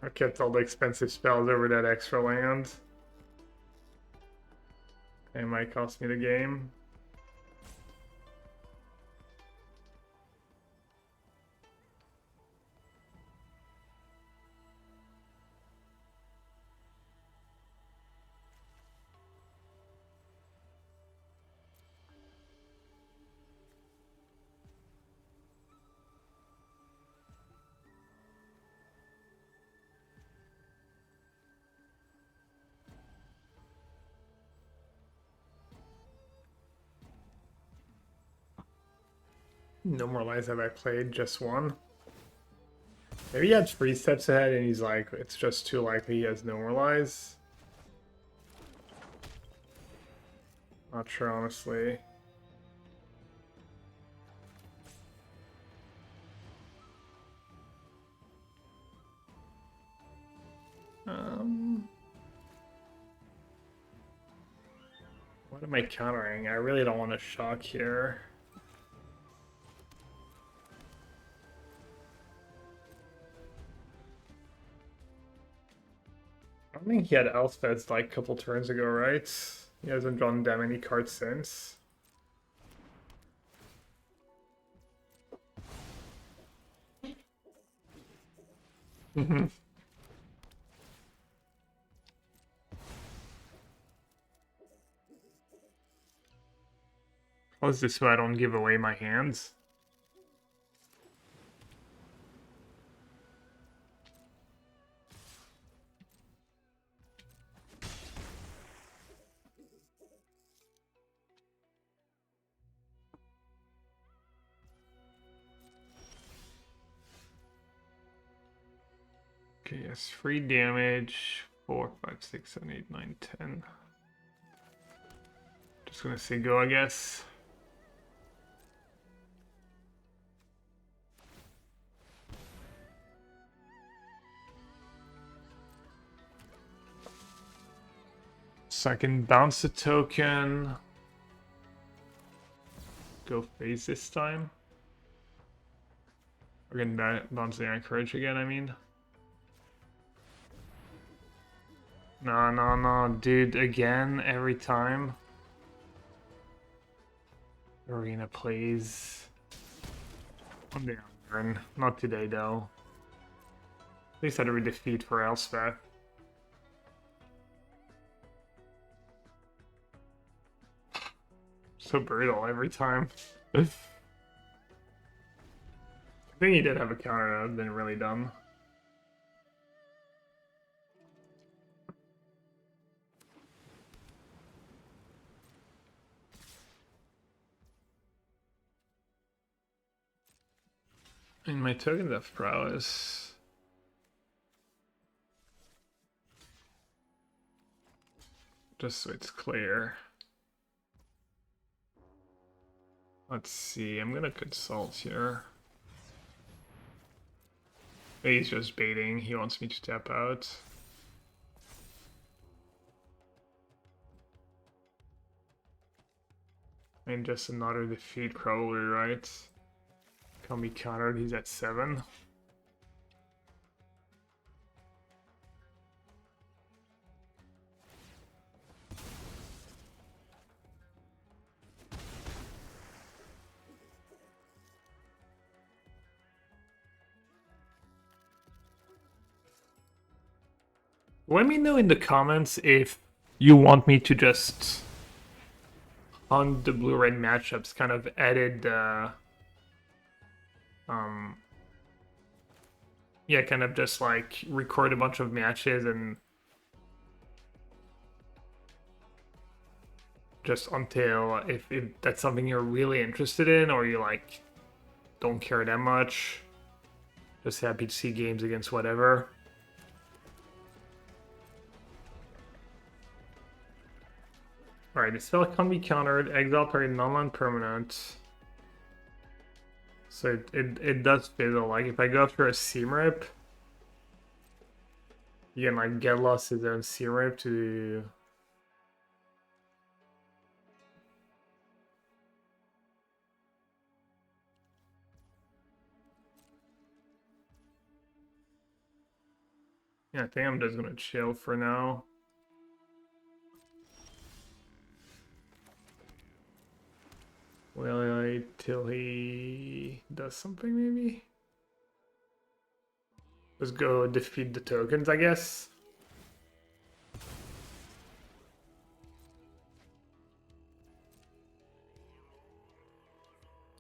I kept all the expensive spells over that extra land. It might cost me the game. No more lies have I played, just one. Maybe he had 3 steps ahead and he's like, it's just too likely he has no more lies. Not sure, honestly. What am I countering? I really don't want to shock here. I don't think he had Elspeth's like a couple turns ago, right? He hasn't drawn that many cards since. How is this so I don't give away my hands? Okay, yes, 3 damage. 4, 5, 6, 7, 8, 9, 10. Just gonna say go, I guess. So I can bounce a token. Go phase this time. We're gonna bounce the Encourage again, I mean. No, dude, again, every time. Arena plays. One day I'll learn. Not today, though. At least I had a defeat for Elspeth. So brutal every time. I think he did have a counter that would have been really dumb. And my token depth prowess. Just so it's clear. Let's see, I'm gonna consult here. He's just baiting, he wants me to tap out. And just another defeat, probably, right? Can be countered, he's at 7. Let me know in the comments if you want me to just hunt the blue-red matchups, kind of added yeah, kind of just like record a bunch of matches and just until if that's something you're really interested in or you like don't care that much. Just happy to see games against whatever. Alright, the spell can be countered, exile target non-land permanent. So it does fizzle. Like if I go after a Seam Rip, you can like get lost his own Seam Rip to yeah, I think I'm just gonna chill for now. Wait till he does something, maybe? Let's go defeat the tokens, I guess.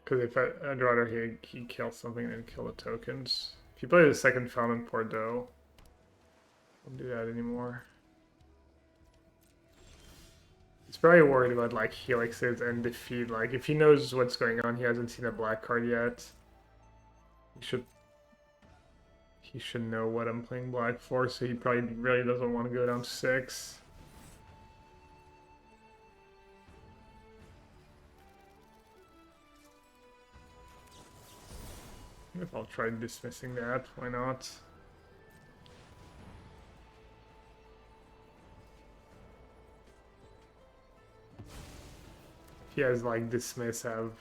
Because if I'd rather he kill something than kill the tokens. If you play the second Fountain Port, though, don't do that anymore. He's very worried about like helixes and defeat. Like if he knows what's going on, he hasn't seen a black card yet. He should know what I'm playing black for, so he probably really doesn't want to go down 6. If I'll try dismissing that, why not? If he has like dismiss, have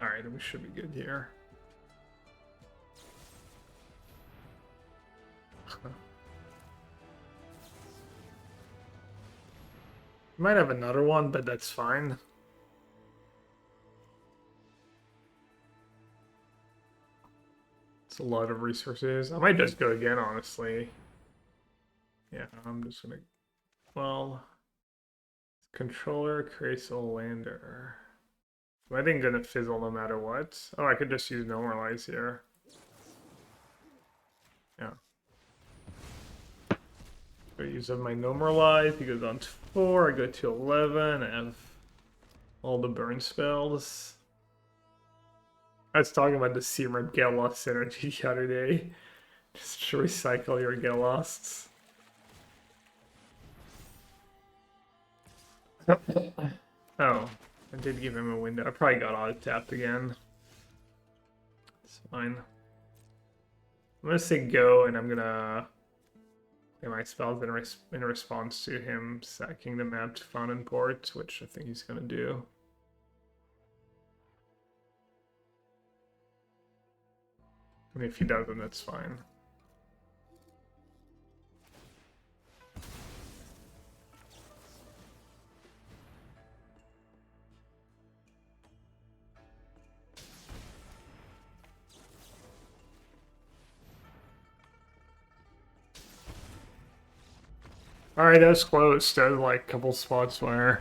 alright, we should be good here. Might have another one, but that's fine. It's a lot of resources. I might just go again, honestly. Yeah, I'm just gonna... Well... Controller creates a lander. I think gonna fizzle no matter what. Oh, I could just use normalize here. Yeah. Good use of my normalize. He goes on to 4. I go to 11. I have all the burn spells. I was talking about the Seamer Get Lost synergy the other day. Just recycle your Get Losts. Oh, I did give him a window. I probably got auto-tapped again. It's fine. I'm gonna say go, and I'm gonna get my spells in response to him sacking the map to Fountain Port, which I think he's gonna do. I mean, if he doesn't, that's fine. Alright, that was close. That was like a couple spots where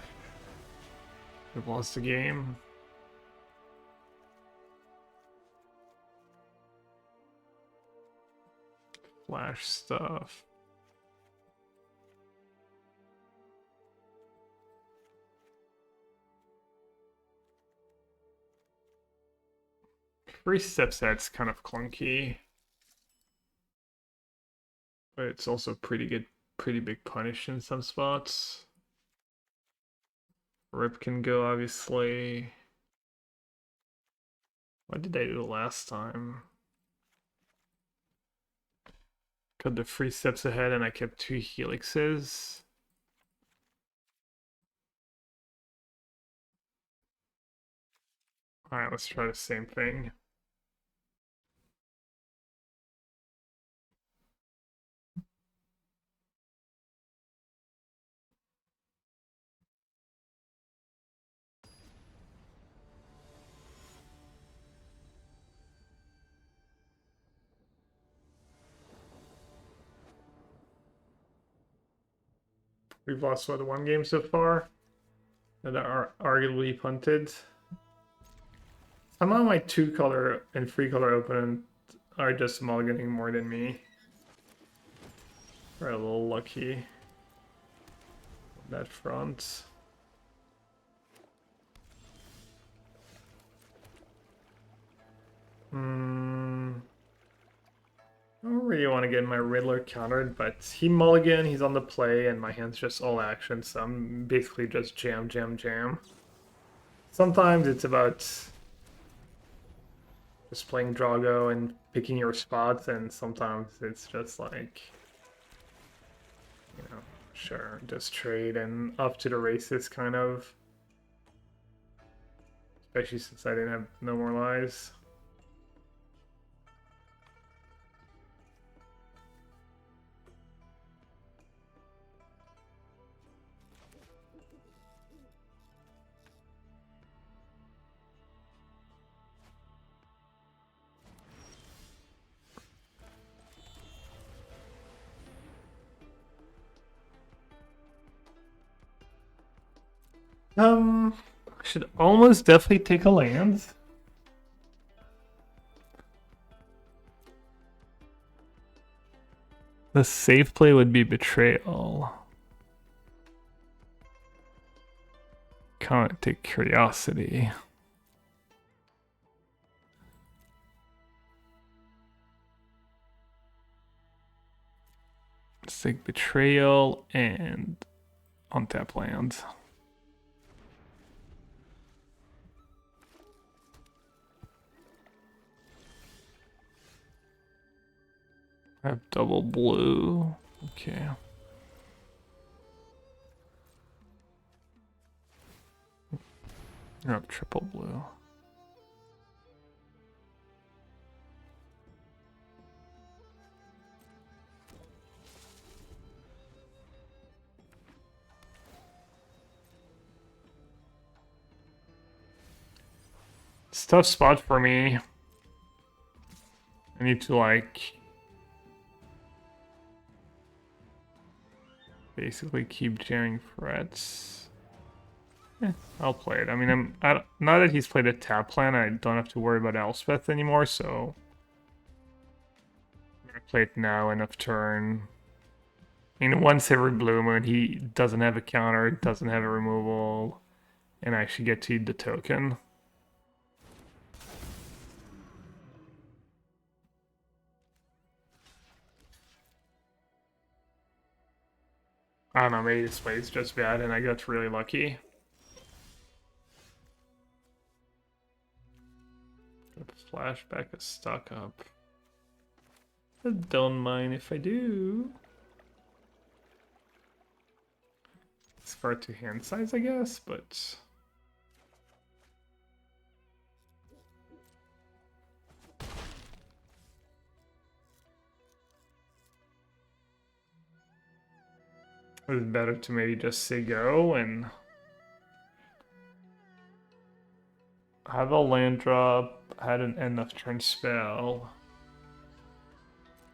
we've lost the game. Flash stuff. Free step set's kind of clunky. But it's also pretty big punish in some spots. Rip can go, obviously. What did I do last time? Cut the free steps ahead and I kept 2 helixes. Alright, let's try the same thing. We've lost, what, 1 game so far? That are arguably punted. Somehow my 2-color and 3-color opponent are just mulliganing more than me. We're a little lucky on that front. I don't really want to get my Riddler countered, but he mulligan, he's on the play, and my hand's just all action, so I'm basically just jam, jam, jam. Sometimes it's about just playing Drago and picking your spots, and sometimes it's just like, you know, sure, just trade and up to the races, kind of. Especially since I didn't have no more lives. Should almost definitely take a land. The safe play would be Betrayal. Can't take Curiosity. Let's take Betrayal and untap land. I have double blue. Okay. I have triple blue. It's a tough spot for me. I need to like basically keep jamming threats. I'll play it. I mean, now that he's played a tap plan, I don't have to worry about Elspeth anymore, so I'm gonna play it now, end of turn. In once every blue moon, he doesn't have a counter, doesn't have a removal, and I actually get to eat the token. I don't know, maybe this play is just bad and I got really lucky. Flashback a stock up. I don't mind if I do. It's far too hand size, I guess, but it's better to maybe just say go and have a land drop, had an end of turn spell.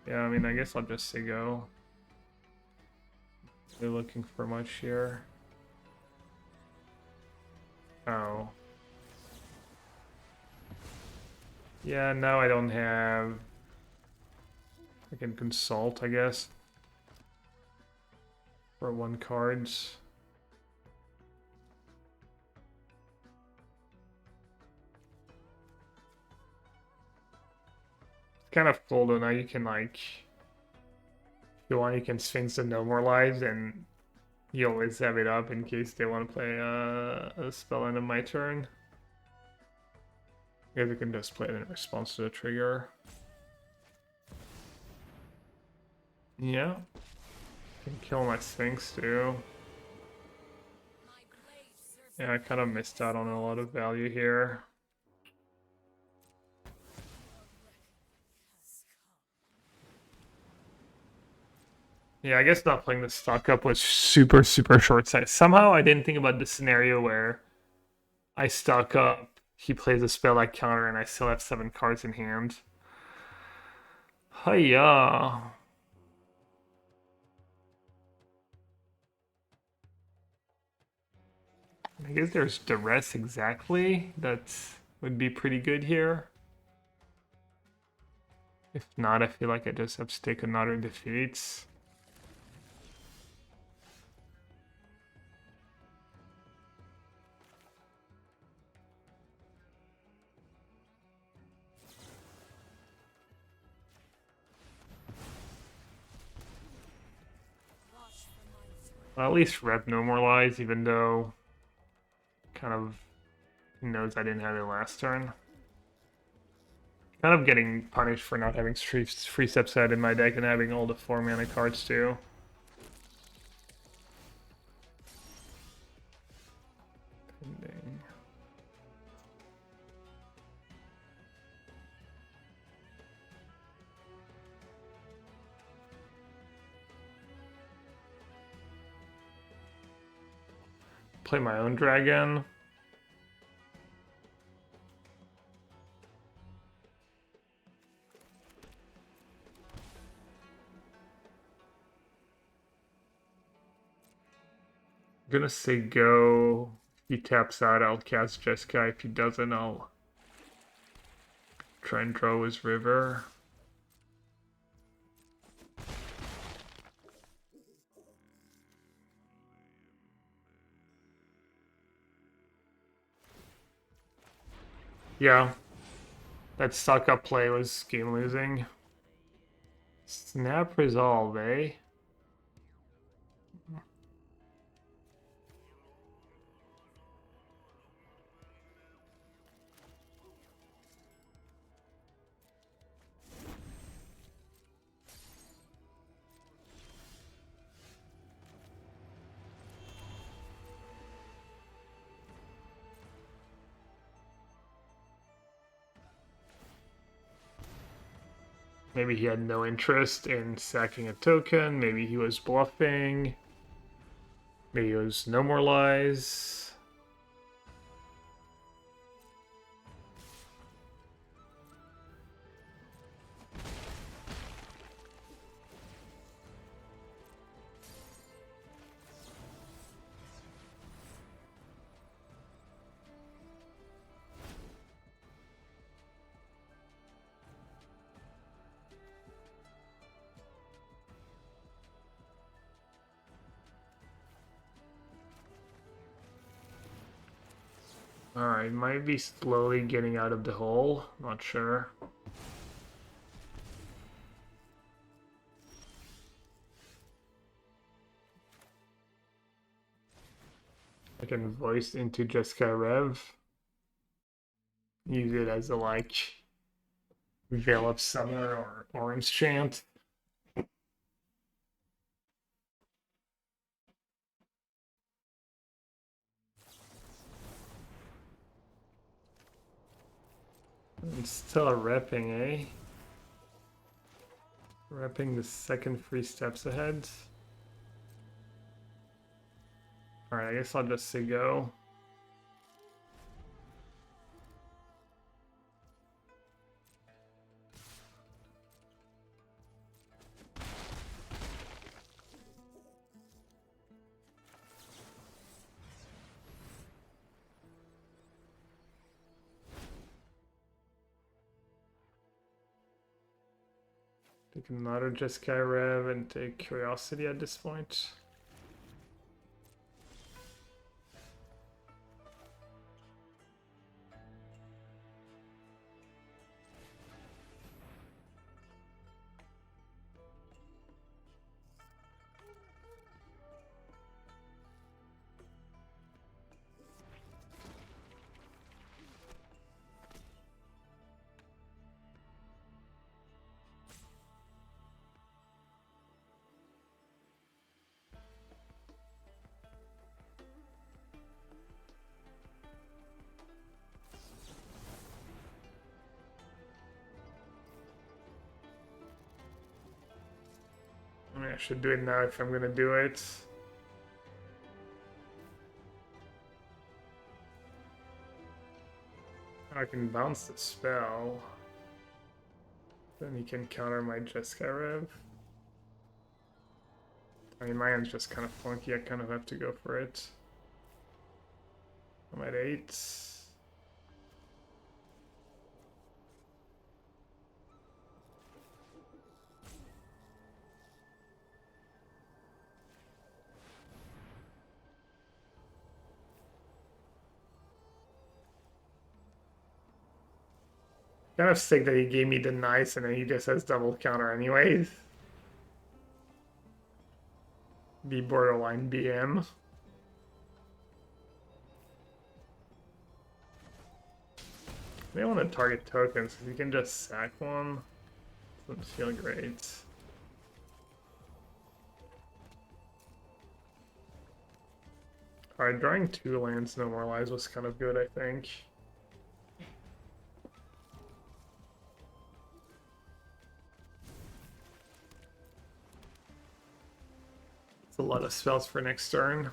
Yeah, I mean, I guess I'll just say go. They're looking for much here. Oh. Yeah, now I don't have... I can consult, I guess. For 1 cards. It's kind of cool though, now you can like... If you want, you can Sphinx and no more lives, and you always have it up in case they want to play a spell end of my turn. I guess I can just play it in response to the trigger. Yeah. Can kill my Sphinx too. Yeah, I kind of missed out on a lot of value here. Yeah, I guess not playing the stock up was super short sight. Somehow I didn't think about the scenario where I stock up, he plays a spell like counter, and I still have 7 cards in hand. Hiya. I guess there's duress exactly. That would be pretty good here. If not, I feel like I just have to take another defeats. Well, at least Rep no more lies, even though kind of he knows I didn't have it last turn. Kind of getting punished for not having free steps out in my deck and having all the 4 mana cards too. Pending. Play my own dragon. I'm gonna say go. If he taps out, I'll cast Jeskai. If he doesn't, I'll try and draw his river. Yeah, that stock up play was game losing. Snap resolve, eh? Maybe he had no interest in sacking a token. Maybe he was bluffing. Maybe it was no more lies. Alright, might be slowly getting out of the hole. Not sure. I can voice into Jeskai Rev. Use it as a like Veil of Summer or Orange Chant. And still repping, eh? Repping the second 3 steps ahead. Alright, I guess I'll just say go. Take another Jeskai Rev and take Curiosity at this point. I should do it now if I'm gonna do it. I can bounce the spell. Then he can counter my Jeskai Rev. I mean, my hand's just kind of funky. I kind of have to go for it. I'm at 8. Kind of sick that he gave me the nice and then he just has double counter anyways. Be borderline BM. They want to target tokens because you can just sack one. Doesn't feel great. Alright, drawing 2 lands, no more lies was kind of good, I think. It's a lot of spells for next turn.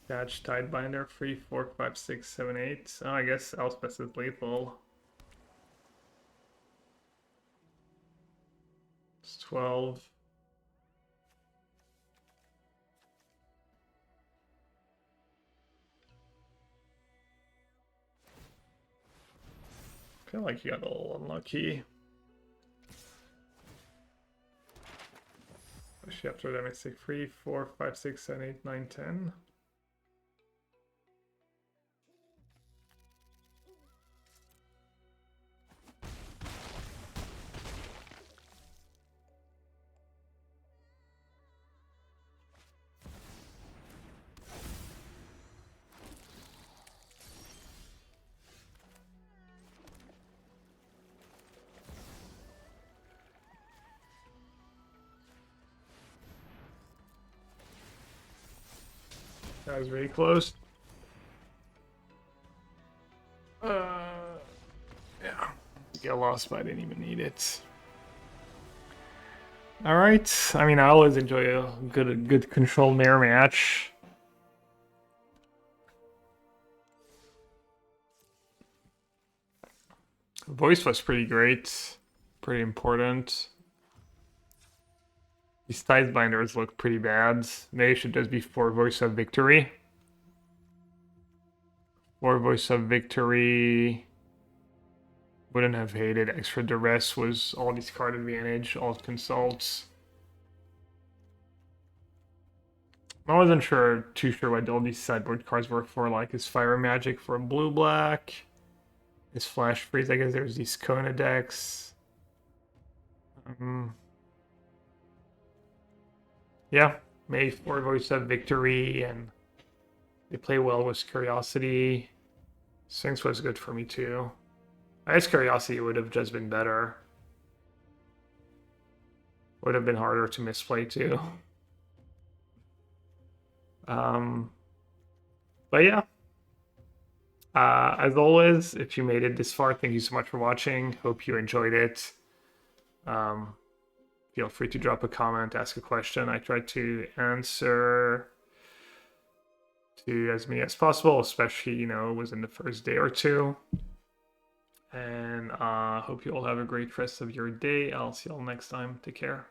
Catch, Tidebinder, 3, 4, 5, 6, 7, 8. Oh, I guess Elspeth is lethal. It's 12. I feel like you got a little unlucky. Actually, after that, I say 3, 4, 5, 6, 7, 8, 9, 10. That was very close. Yeah. Get lost, but I didn't even need it. All right. I mean, I always enjoy a good control mirror match. Voice was pretty great, pretty important. These size binders look pretty bad. Maybe it should just be 4 Voice of Victory. 4 Voice of Victory. Wouldn't have hated. Extra Duress was all these card advantage, alt consults. I wasn't too sure what all these sideboard cards were for, like his Fire Magic for blue-black. His Flash Freeze, I guess there's these Kona decks. Yeah, maybe 4 Voice of Victory, and they play well with Curiosity. Sphinx was good for me too. I guess Curiosity would have just been better. Would have been harder to misplay too. But yeah. As always, if you made it this far, thank you so much for watching. Hope you enjoyed it. Feel free to drop a comment, ask a question. I try to answer to as many as possible, especially, you know, within the first day or two. And hope you all have a great rest of your day. I'll see you all next time. Take care.